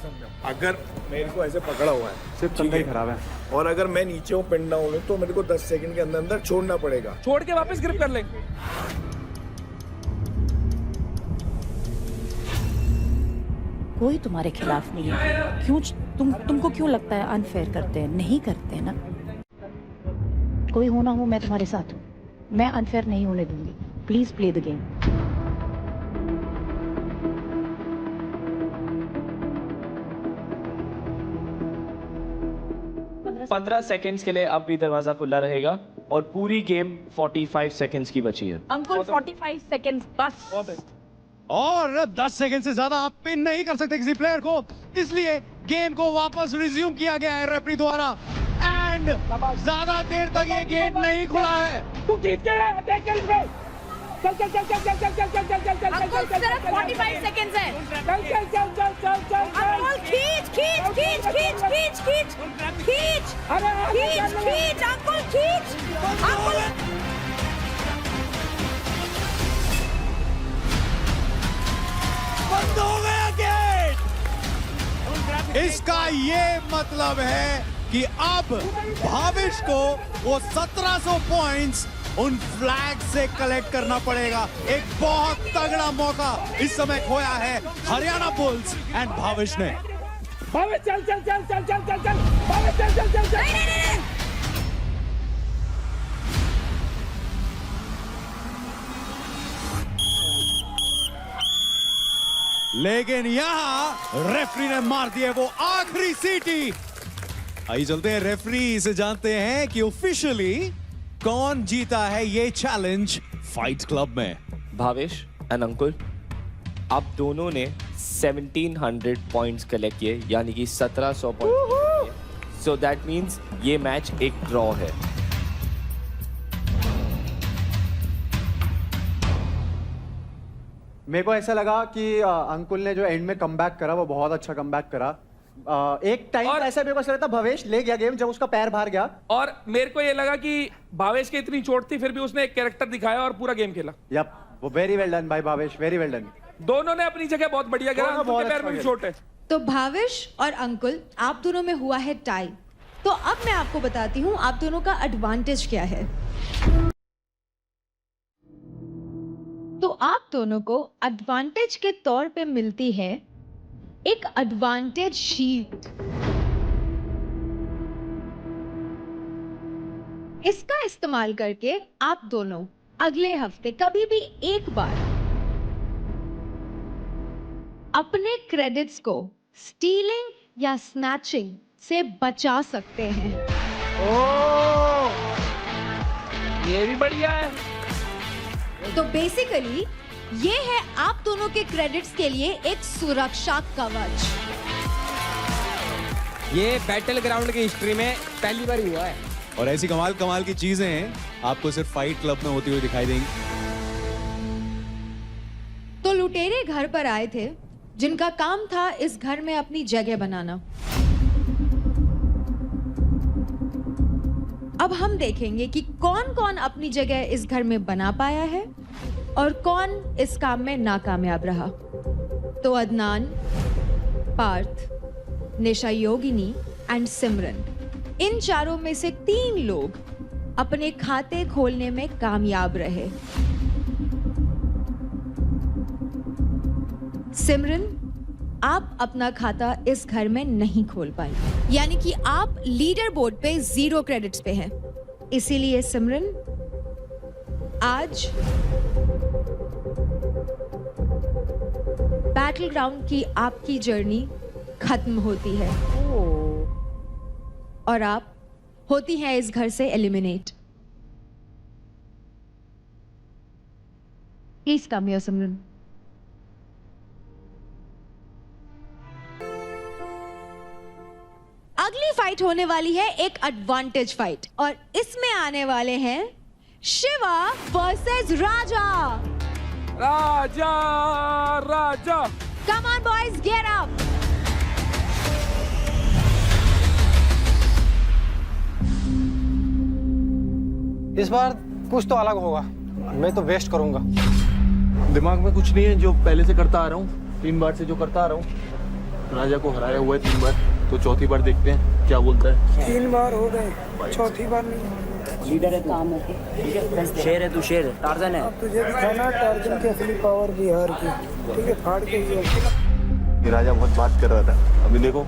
अगर मेरे को ऐसे पकड़ा हुआ है, सिर्फ कंधा ही खराब है। और अगर मैं नीचे हूँ, पिन डाउन हूँ, तो मेरे को 10 सेकंड के अंदर अंदर छोड़ना पड़ेगा। छोड़ के वापस ग्रिप कर ले। कोई तुम्हारे खिलाफ नहीं है। क्यों तुमको क्यों लगता है अनफेयर करते हैं? नहीं करते हैं ना। कोई हो ना हो, मैं तुम्हारे साथ हूँ। मैं अनफेयर नहीं होने दूंगी। Please play the game. 15 seconds के लिए अब भी दरवाजा खुला रहेगा और पूरी गेम 45 सेकंड्स की बची है। अंकुल 45 सेकंड्स बस। और 10 सेकंड से ज्यादा आप पिन नहीं कर सकते किसी प्लेयर को, इसलिए गेम को वापस रिज्यूम किया गया है रेफरी द्वारा। एंड ज्यादा देर तक ये गेट नहीं खुला है। तू जीत गया, अटैक कर इसे। चल चल चल चल चल चल चल चल चल चल अंकुल सिर्फ 45 सेकंड्स है। चल चल चल चल चल चल अंकुल खींच खींच खींच खींच खींच खींच खींच अरे खींच खींच अंकुल खींच अंकुल। बंद हो गया गेट। इसका ये मतलब है कि अब भाविश को वो 1700 पॉइंट्स उन फ्लैग से कलेक्ट करना पड़ेगा। एक बहुत तगड़ा मौका इस समय खोया है हरियाणा बुल्स एंड भाविश ने। भाविश चल चल चल चल चल चल चल भाविश चल चल चल चल। लेकिन यहां रेफरी ने मार दिया वो आखिरी सीटी। आइए चलते हैं रेफरी से जानते हैं कि ऑफिशियली कौन जीता है ये चैलेंज फाइट क्लब में। भावेश एंड अंकुल, आप दोनों ने 1700 पॉइंट्स कलेक्ट किए, यानी कि 1700 पॉइंट्स। सो दैट मींस ये मैच एक ड्रॉ है। मेरे को ऐसा लगा कि अंकुल ने जो एंड में कमबैक करा वो बहुत अच्छा कमबैक करा। एक टाइम ऐसा मेरे को ऐसा लगता भवेश ले गया गेम जब उसका पैर बाहर गया। और मेरे को ये लगा कि भावेश की इतनी चोट थी फिर भी उसने एक कैरेक्टर दिखाया और पूरा गेम खेला। यप, वो वेरी वेल डन भाई भावेश, वेरी वेल डन। दोनों ने अपनी जगह बहुत बढ़िया करा। अंकुल के पैर में भी चोट है। तो भाविश और अंकुल आप दोनों में हुआ है टाई। तो अब मैं आपको बताती हूँ आप दोनों का एडवांटेज क्या है। तो आप दोनों को एडवांटेज के तौर पे मिलती है एक एडवांटेज शीट। इसका इस्तेमाल करके आप दोनों अगले हफ्ते कभी भी एक बार अपने क्रेडिट्स को स्टीलिंग या स्नैचिंग से बचा सकते हैं। ये भी बढ़िया है। तो बेसिकली ये है आप दोनों के क्रेडिट्स के लिए एक सुरक्षा कवच। ये बैटल ग्राउंड की हिस्ट्री में पहली बार हुआ है। और ऐसी कमाल कमाल की चीजें आपको सिर्फ फाइट क्लब में होती हुई दिखाई देंगी। तो लुटेरे घर पर आए थे जिनका काम था इस घर में अपनी जगह बनाना। अब हम देखेंगे कि कौन कौन अपनी जगह इस घर में बना पाया है और कौन इस काम में नाकामयाब रहा। तो अदनान, पार्थ, निशा योगिनी एंड सिमरन, इन चारों में से 3 लोग अपने खाते खोलने में कामयाब रहे। सिमरन, आप अपना खाता इस घर में नहीं खोल पाई, यानी कि आप लीडर बोर्ड पे 0 क्रेडिट्स पे हैं। इसीलिए सिमरन, आज बैटल ग्राउंड की आपकी जर्नी खत्म होती है और आप होती हैं इस घर से एलिमिनेट। प्लीज कम हियर सिमरन। अगली फाइट होने वाली है एक एडवांटेज फाइट और इसमें आने वाले हैं Shiva versus Raja. Raja Raja, come on boys, get up. इस बार कुछ तो अलग होगा। मैं तो वेस्ट करूंगा। दिमाग में कुछ नहीं है, जो पहले से करता आ रहा हूँ, 3 बार से जो करता आ रहा हूँ। राजा को हराया हुआ है 3 बार, तो चौथी बार देखते हैं क्या बोलता है। 3 बार हो गए, चौथी बार नहीं। लीडर है तो काम है, शेर है तू, शेर है, टार्जन है। अब तुझे दिखाना टार्जन की असली पावर बिहार की। ठीक है, फाड़ के ये राजा बहुत बात कर रहा था। अभी देखो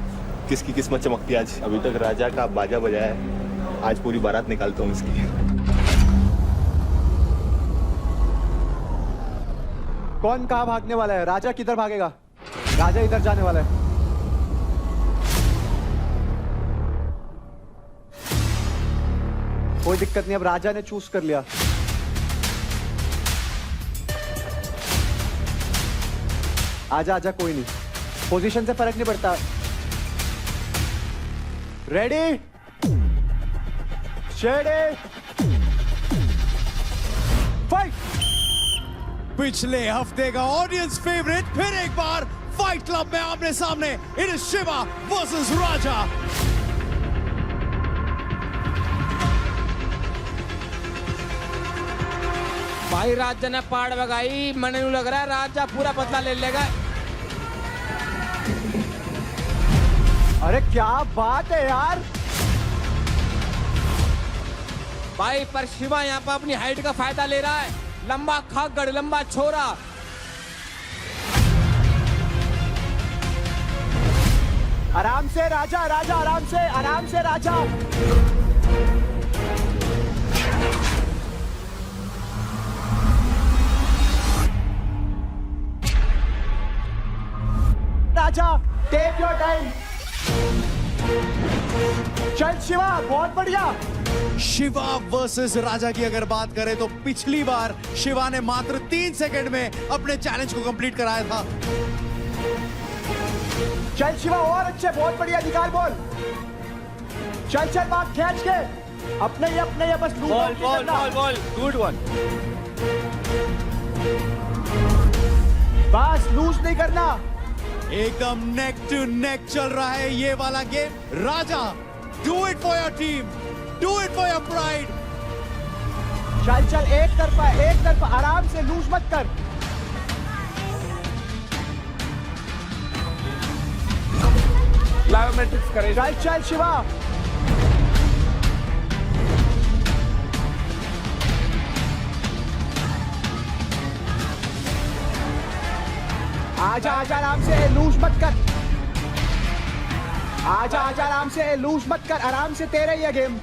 किसकी किस्मत चमकती है आज। अभी तक राजा का बाजा बजाया है, आज पूरी बारात निकालता हूँ इसकी। कौन कहाँ भागने वाला है? राजा किधर भागेगा? राजा इधर जाने वाला है। कोई दिक्कत नहीं, अब राजा ने चूज कर लिया। आजा आजा, कोई नहीं, पोजीशन से फर्क नहीं पड़ता। Ready, shady, fight. पिछले हफ्ते का ऑडियंस फेवरेट फिर एक बार फाइट क्लब में आमने सामने। इट इज शिवा वर्सेस राजा। भाई राजा ने पाड़ बगाई, मने नू लग रहा है राजा पूरा बदला ले लेगा। अरे क्या बात है यार। भाई पर शिवा यहाँ पर अपनी हाइट का फायदा ले रहा है। लंबा खागड़, लंबा छोरा। आराम से राजा, राजा आराम से राजा। राजा टेक योर टाइम। चल शिवा, बहुत बढ़िया। शिवा वर्सेस राजा की अगर बात करें तो पिछली बार शिवा ने मात्र 3 सेकंड में अपने चैलेंज को कंप्लीट कराया था। चल शिवा और अच्छे, बहुत बढ़िया, निकाल बॉल। चल चल बात खींच के, अपने ही बस ball ball ball ball, good one. बस लूज नहीं करना। एकदम नेक टू नेक चल रहा है ये वाला game. Raja, do it for your team, do it for your pride. चल चल, एक तरफा, आराम से, लूज मत कर। प्लायोमेट्रिक्स करे। चल चल शिवा। आजा आराम से, लूज मत कर। आजा आराम से, लूज मत कर, आराम से। तेरा ही गेम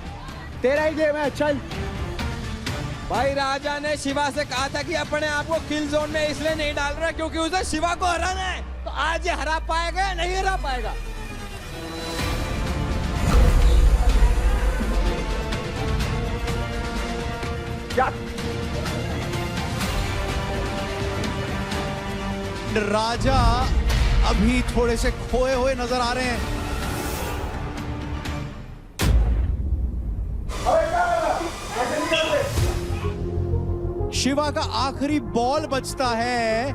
है। चल भाई राजा ने शिवा से कहा था कि अपने आप को किल जोन में इसलिए नहीं डाल रहा क्योंकि उसे शिवा को हराना है। तो आज ये हरा पाएगा या नहीं हरा पाएगा? क्या राजा अभी थोड़े से खोए हुए नजर आ रहे हैं। शिवा का आखिरी बॉल बचता है।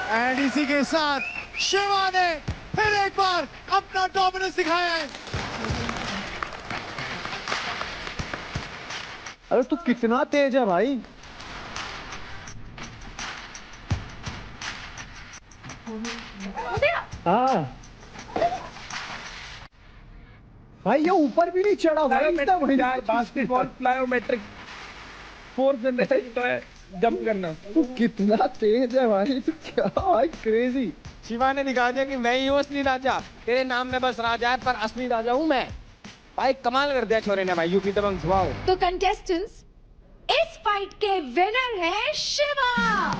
एंड इसी के साथ शिवा ने फिर एक बार अपना डोमिनेंस दिखाया है। अरे तू कितना तेज है भाई। हाँ भाई, ये ऊपर भी नहीं चढ़ा भाई। बास्केटबॉल प्लायोमेट्रिक फोर्स जनरेशन है, जंप करना। तू कितना तेज है भाई, तू क्या क्रेजी। शिवा ने दिखा दिया कि मैं ही हूँ असली राजा। तेरे नाम में बस राजा है पर असली राजा हूँ मैं। भाई कमाल कर दिया छोरे ने भाई, यूपी दबंग वाओ। तो कंटेस्टेंट्स, इस फाइट के विनर है शिवा।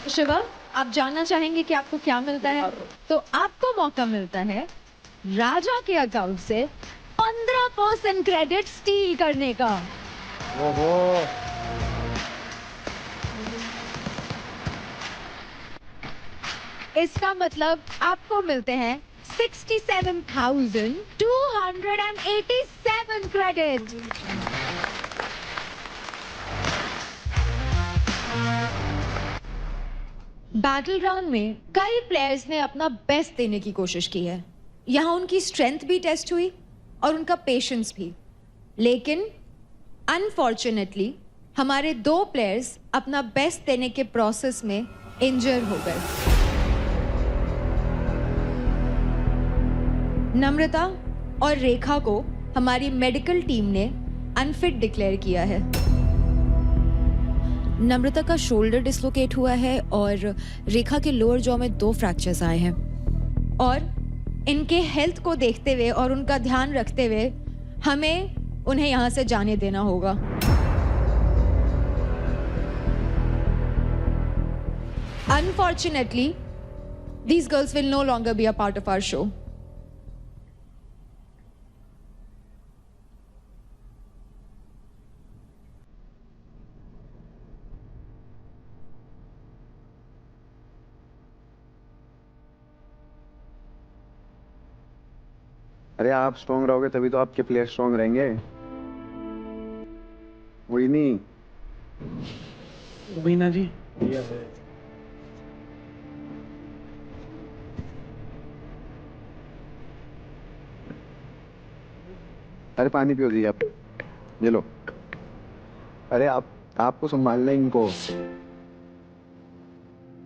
शिवा, आप जानना चाहेंगे कि आपको क्या मिलता है? तो आपको मौका मिलता है राजा के अकाउंट से 15% क्रेडिट स्टील करने का। ओहो। इसका मतलब आपको मिलते हैं 67,287 क्रेडिट। बैटल राउंड में कई प्लेयर्स ने अपना बेस्ट देने की कोशिश की है। यहाँ उनकी स्ट्रेंथ भी टेस्ट हुई और उनका पेशेंस भी, लेकिन अनफॉर्चुनेटली हमारे 2 प्लेयर्स अपना बेस्ट देने के प्रोसेस में इंजर हो गए। नम्रता और रेखा को हमारी मेडिकल टीम ने अनफिट डिक्लेयर किया है। नम्रता का शोल्डर डिसलोकेट हुआ है और रेखा के लोअर जॉ में 2 फ्रैक्चर्स आए हैं। और इनके हेल्थ को देखते हुए और उनका ध्यान रखते हुए हमें उन्हें यहाँ से जाने देना होगा। Unfortunately, these girls will no longer be a part of our show. अरे आप स्ट्रॉन्ग रहोगे तभी तो आपके प्लेयर स्ट्रॉन्ग रहेंगे। वही नहीं मीना जी, अरे पानी पियो जी आप, ये लो। अरे आपको संभालना है इनको।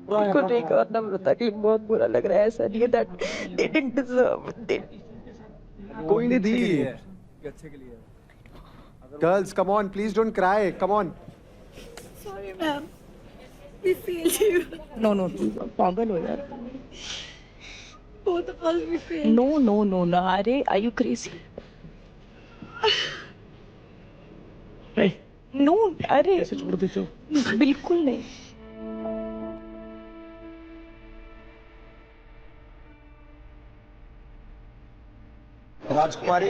उनको नहीं करना पता कि बहुत बुरा लग रहा है, ऐसा नहीं है that they didn't deserve it. कोई नहीं दी। Girls come on, please don't cry, come on. Sorry ma'am, we failed you. No, पागल हो यार। Both of us we failed. No, अरे are you crazy? No, अरे ऐसे छोड़ देते हो? बिल्कुल नहीं। राजकुमारी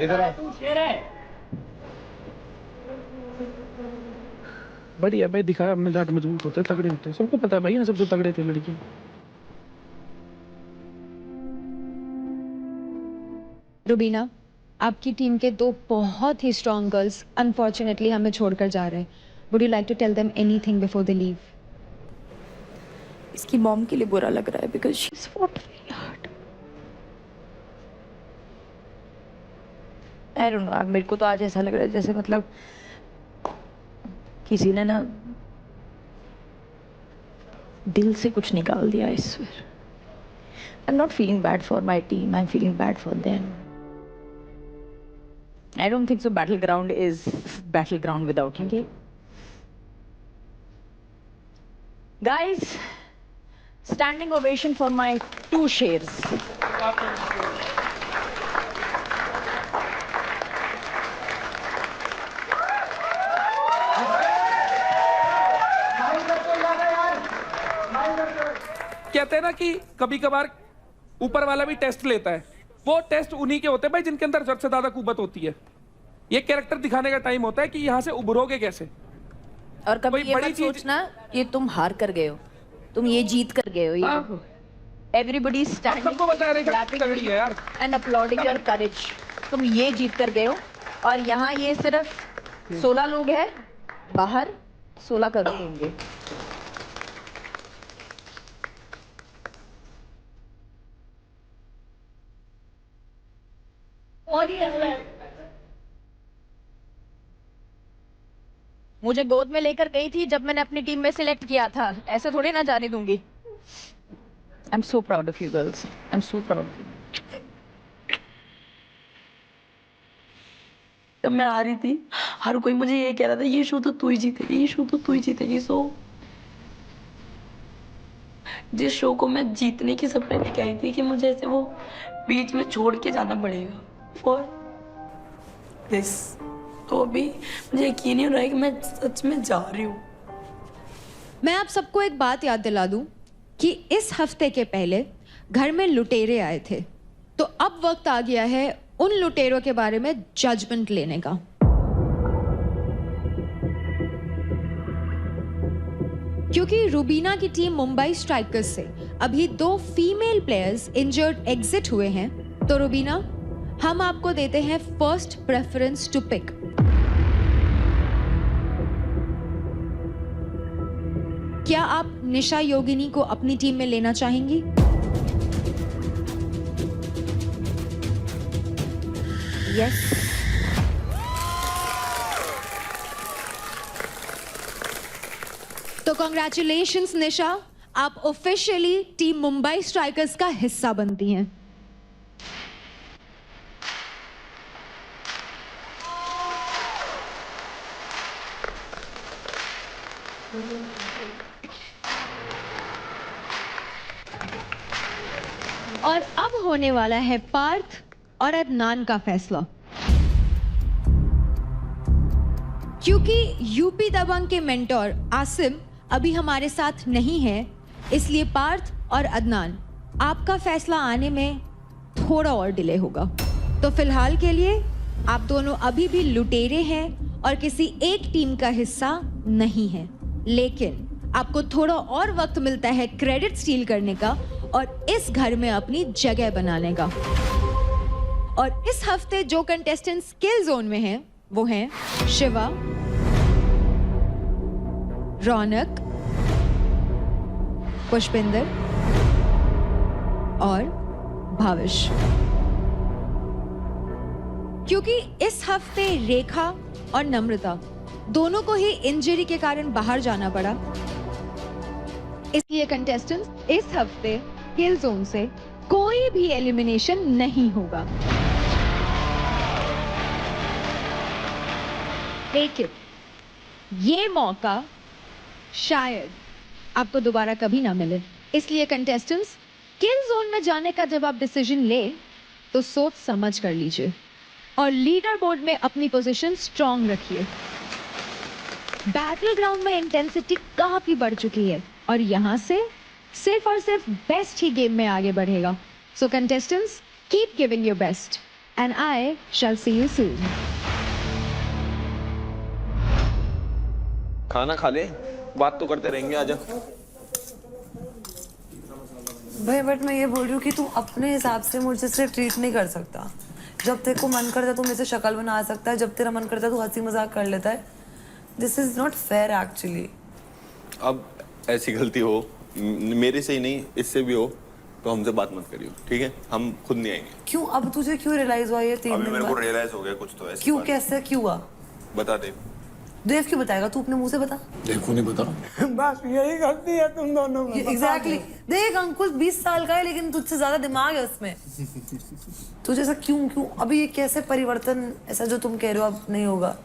इधर आ। बढ़िया भाई, दिखाया हमने जाट मजबूत होते, तगड़े होते, सबको पता है भाई यहाँ सबसे तगड़े थे लड़की। रुबीना, आपकी टीम के दो बहुत ही स्ट्रॉन्ग गर्ल्स अनफॉर्चुनेटली हमें छोड़कर जा रहे हैं। Would you like to tell them anything before they leave? इसकी मॉम के लिए बुरा लग रहा है because she's fought very hard. I don't know, मेरे को तो आज ऐसा लग रहा है जैसे मतलब किसी ने ना दिल से कुछ निकाल दिया। I swear. I'm not feeling bad for my team, I'm feeling bad for them. I don't think so battleground is battleground without you. Okay. Guys, standing ovation for my two shares. कहते हैं ना कि कभी कभार ऊपर वाला भी test लेता है। वो टेस्ट उन्हीं के होते हैं भाई जिनके अंदर सबसे ज्यादा कुव्वत होती है। ये कैरेक्टर दिखाने का टाइम होता है कि यहाँ से उभरोगे कैसे। और कभी ये मत सोचना ये तुम हार कर गए हो, तुम ये जीत कर गए हो। ये एवरीबॉडी स्टैंडिंग, सबको बता रहे हैं यार, एंड अपलॉडिंग योर करेज। तुम ये जीत कर गए हो और यहाँ ये सिर्फ 16 लोग हैं, बाहर 16 करोड़ होंगे। मुझे गोद में लेकर गई थी जब मैंने अपनी टीम में सिलेक्ट किया था, ऐसे थोड़ी ना जाने दूंगी। I am so proud of you girls, I am so proud of you. जब मैं आ रही थी हर कोई मुझे ये कह रहा था ये शो तो तू ही जीतेगी, ये शो तो तू ही जीतेगी। सो जिस शो को मैं जीतने की सब पहले कही थी कि मुझे ऐसे वो बीच में छोड़ के जाना पड़ेगा फॉर दिस, तो अभी मुझे यकीन नहीं हो रहा है कि मैं सच में जा रही हूँ। मैं आप सबको एक बात याद दिला दूं कि इस हफ्ते के पहले घर में लुटेरे आए थे, तो अब वक्त आ गया है उन लुटेरों के बारे में जजमेंट लेने का। क्योंकि रुबीना की टीम मुंबई स्ट्राइकर्स से अभी 2 फीमेल प्लेयर्स इंजर्ड एग्जिट हुए हैं, तो रुबीना हम आपको देते हैं फर्स्ट प्रेफरेंस टू पिक। क्या आप निशा योगिनी को अपनी टीम में लेना चाहेंगी? यस। तो कॉन्ग्रेचुलेशंस निशा, आप ऑफिशियली टीम मुंबई स्ट्राइकर्स का हिस्सा बनती हैं। और अब होने वाला है पार्थ और अदनान का फैसला। क्योंकि यूपी दबंग के मेंटोर आसिम अभी हमारे साथ नहीं है, इसलिए पार्थ और अदनान आपका फैसला आने में थोड़ा और डिले होगा। तो फिलहाल के लिए आप दोनों अभी भी लुटेरे हैं और किसी एक टीम का हिस्सा नहीं है, लेकिन आपको थोड़ा और वक्त मिलता है क्रेडिट स्टील करने का और इस घर में अपनी जगह बनाने का। और इस हफ्ते जो कंटेस्टेंट स्किल जोन में हैं वो हैं शिवा, रौनक, पुष्पिंदर और भाविश। क्योंकि इस हफ्ते रेखा और नम्रता दोनों को ही इंजरी के कारण बाहर जाना पड़ा, इसलिए कंटेस्टेंट्स इस हफ्ते किल जोन से कोई भी एलिमिनेशन नहीं होगा। लेकिन ये मौका शायद आपको दोबारा कभी ना मिले, इसलिए कंटेस्टेंट्स किल जोन में जाने का जब आप डिसीजन ले तो सोच समझ कर लीजिए और लीडर बोर्ड में अपनी पोजीशन स्ट्रांग रखिए। बैटल ग्राउंड में इंटेंसिटी काफी बढ़ चुकी है और यहाँ से सिर्फ और सिर्फ बेस्ट ही गेम में आगे बढ़ेगा। So contestants keep giving your best and I shall see you soon. खाना खा ले, बात तो करते रहेंगे। आजा भाई, बट मैं ये बोल रही हूँ कि तू अपने हिसाब से मुझे से ट्रीट नहीं कर सकता। जब तेरे को मन करता है तू मेरे से शक्ल बना सकता है, जब तेरा मन करता है तू हंसी मजाक कर लेता है। This is not fair actually. अब ऐसी गलती हो मेरे से ही नहीं, इससे भी हो तो हमसे बात मत करियो, ठीक है? हम खुद नहीं आएंगे। क्यों? अब तुझे क्यों रियलाइज हुआ ये 3 दिन मेरे को बाद? रियलाइज हो गया कुछ तो ऐसे। क्यों? कैसे? क्यों हुआ? बता दे। देव क्यों बताएगा? तू अपने मुंह से बता। देव को नहीं बता। बस यही गलती है तुम दोनों में। एग्जैक्टली। देख अंकुश 20 साल का है लेकिन तुझसे ज्यादा दिमाग है उसमें। तुझे ऐसा क्यों? अभी ये कैसे परिवर्तन, ऐसा जो तुम कह रहे हो अब नहीं होगा?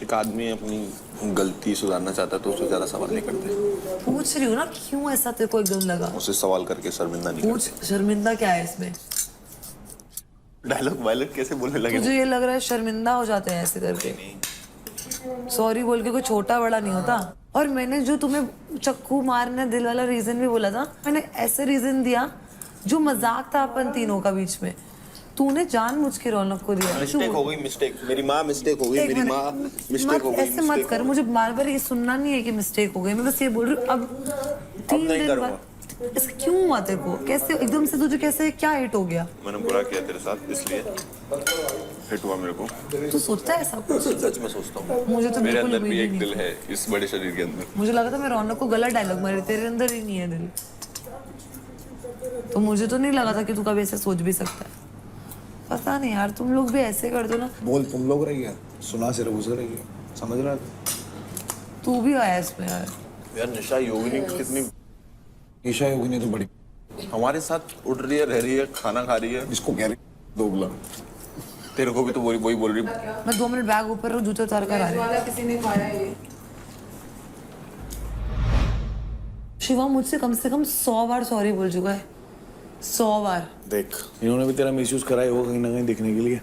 एक आदमी अपनी गलती सुधारना चाहता है तो उससे ज्यादा सवाल नहीं करते। पूछ रही हूँ ना क्यों ऐसा तेरे को एकदम लगा? उससे सवाल करके शर्मिंदा नहीं पूछ, शर्मिंदा क्या है इसमें? डायलॉग वायलॉग कैसे बोलने लगे? तुझे ये लग रहा है शर्मिंदा हो जाते हैं ऐसे करके? सॉरी बोल के कोई छोटा बड़ा नहीं होता। और मैंने जो तुम्हें चक्कू मारने दिल वाला रीजन भी बोला था, मैंने ऐसे रीजन दिया जो मजाक था अपन तीनों का बीच में। तूने जानबूझ के रौनक को दिया। मिस्टेक हो गई, मिस्टेक। मेरी माँ मिस्टेक हो गई, मेरी माँ मिस्टेक हो गई। ऐसे मत कर, मुझे बार बार ये सुनना नहीं है कि मिस्टेक हो गई। मैं बस ये बोल रही हूँ अब 3 दिन बाद ऐसा क्यों हुआ तेरे को? कैसे एकदम से तुझे कैसे क्या हिट हो गया? मैंने बुरा किया तेरे साथ इसलिए हिट हुआ मेरे को। तू सोचता है ऐसा कुछ? सच में सोचता हूँ। मुझे तो मेरे बिल्कुल अंदर भी उम्मीद एक नहीं। दिल है इस बड़े शरीर के अंदर। मुझे लगा था मैं रौनक को गलत डायलॉग मारी, तेरे अंदर ही नहीं है दिल। तो मुझे तो नहीं लगा था कि तू कभी ऐसे सोच भी सकता है। पता नहीं यार, तुम लोग भी ऐसे कर दो ना। बोल तुम लोग रही है, सुना से रघु से रही है, समझ रहा है? तू भी आया इसमें यार। यार निशा योगिनी कितनी, निशा योगिनी तो बड़ी हमारे साथ उठ रही है, रह रही है, खाना खा रही है। इसको कह रही दोगला। तेरे को भी तो वही बोल रही। मैं 2 मिनट बैग ऊपर रख, जूते उतार कर आ रही। किसी ने खाया ये? शिवा मुझसे कम से कम 100 बार सॉरी बोल चुका है। 100 बार। देख, इन्होंने भी तेरा मिसयूज करा ही होगा कहीं ना कहीं दिखने के लिए।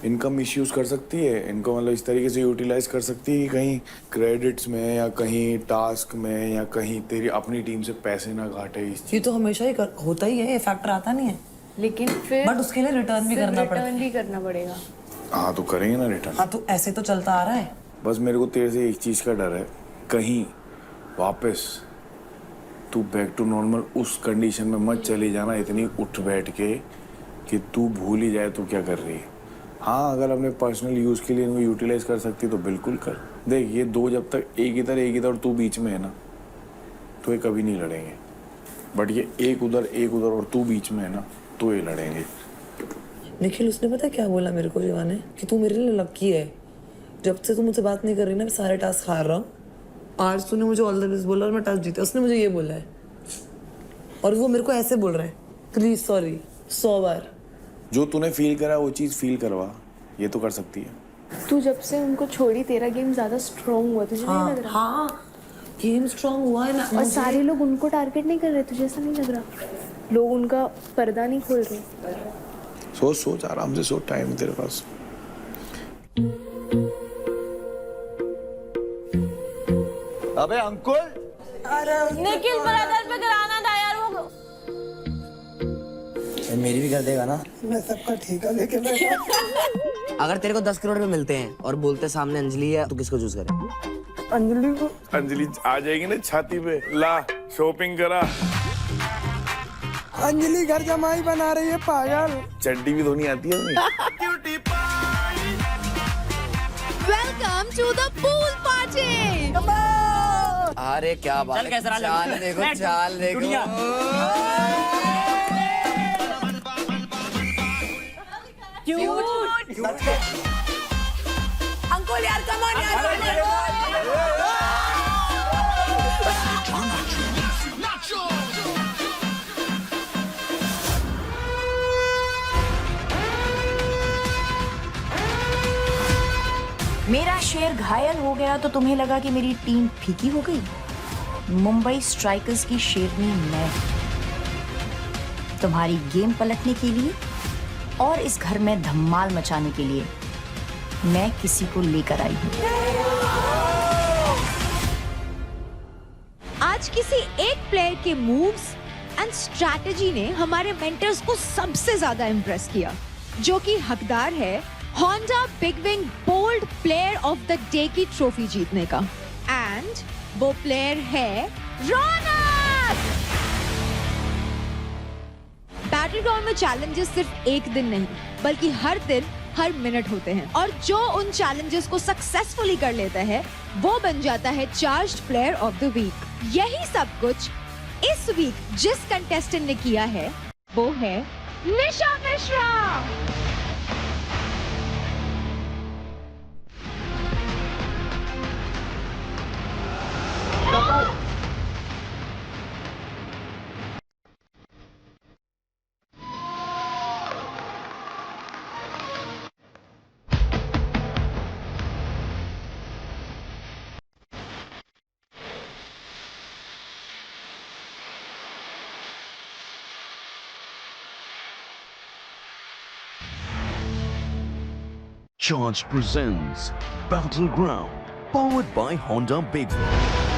इनका मिसयूज कर सकती है, इनको मतलब इस तरीके से यूटिलाइज कर सकती है कि कहीं क्रेडिट्स में या कहीं टास्क में या कहीं तेरी अपनी टीम से पैसे ना घाटे। ये तो हमेशा ही होता ही है, ये फैक्टर आता नहीं है। लेकिन फिर बट उसके लिए रिटर्न भी करना पड़ेगा। रिटर्न भी करना पड़ेगा। हाँ तो करेंगे ना रिटर्न। हाँ तो ऐसे तो चलता आ रहा है। बस मेरे को तेरे से एक चीज का डर है, कहीं वापस तू बैक टू नॉर्मल उस कंडीशन में मत चली जाना इतनी उठ बैठ के कि तू भूल ही जाए तू क्या कर रही है। हाँ अगर अपने पर्सनल यूज़ के लिए इनको यूटिलाइज कर सकती तो बिल्कुल कर। देख ये 2 जब तक एक इधर और तू बीच में है ना तो ये कभी नहीं लड़ेंगे। बट ये एक उधर और तू बीच में है ना तो ये लड़ेंगे। निखिल उसने पता क्या बोला मेरे को जीवा ने कि तू मेरे लिए लकी है। जब से तू मुझसे बात नहीं कर रही ना, मैं सारे टास्क हार रहा हूँ। आज तूने मुझे ऑल द बेस्ट बोला और मैं टास्क जीता। उसने मुझे ये बोला है और वो मेरे को ऐसे बोल रहा है प्लीज सॉरी 100 बार। जो तूने फील करा वो चीज़ फील करवा, ये तो कर सकती है। तू जब से उनको छोड़ी तेरा गेम ज्यादा स्ट्रांग हुआ, तुझे नहीं लग रहा? हाँ गेम स्ट्रांग हुआ है ना। और सारे लोग उनको टारगेट नहीं कर रहे, तुझे ऐसा नहीं लग रहा? लोग उनका पर्दा नहीं खोल रहे। सोच आराम से सोच, टाइम है तेरे पास। अबे अंकुल निखिल ब्रदर पे कराना था यार वो। मेरी भी कर देगा ना? मैं सबका ठेका लेके बैठा। अगर तेरे को 10 करोड़ में मिलते हैं और बोलते सामने अंजलि है तो किसको चूज करें? अंजलि को। अंजलि आ जाएगी ना छाती पे, ला शॉपिंग करा। अंजलि घर जमाई बना रही है पागल। चड्डी भी धोनी आती है उन्हें। Welcome to the pool party. अरे क्या बात है, चाल देखो, चाल देखो। अंकुल यार कम ऑन यार। मेरा शेर घायल हो गया तो तुम्हें लगा कि मेरी टीम फीकी हो गई? मुंबई स्ट्राइकर्स की शेरनी मैं तुम्हारी गेम पलटने के लिए और इस घर में धमाल मचाने के लिए मैं किसी को लेकर आई हूँ। आज किसी एक प्लेयर के मूव्स एंड स्ट्रैटेजी ने हमारे मेंटर्स को सबसे ज्यादा इंप्रेस किया, जो कि हकदार है Honda big wing bold player of the day की ट्रॉफी जीतने का। एंड वो प्लेयर है रौनक। बैटलग्राउंड में चैलेंजेस सिर्फ एक दिन नहीं बल्कि हर दिन हर मिनट होते हैं, और जो उन चैलेंजेस को सक्सेसफुली कर लेता है वो बन जाता है charged player of the week. यही सब कुछ इस वीक जिस कंटेस्टेंट ने किया है वो है निशा Mishra. Charge presents Battleground, powered by Honda Big Wing.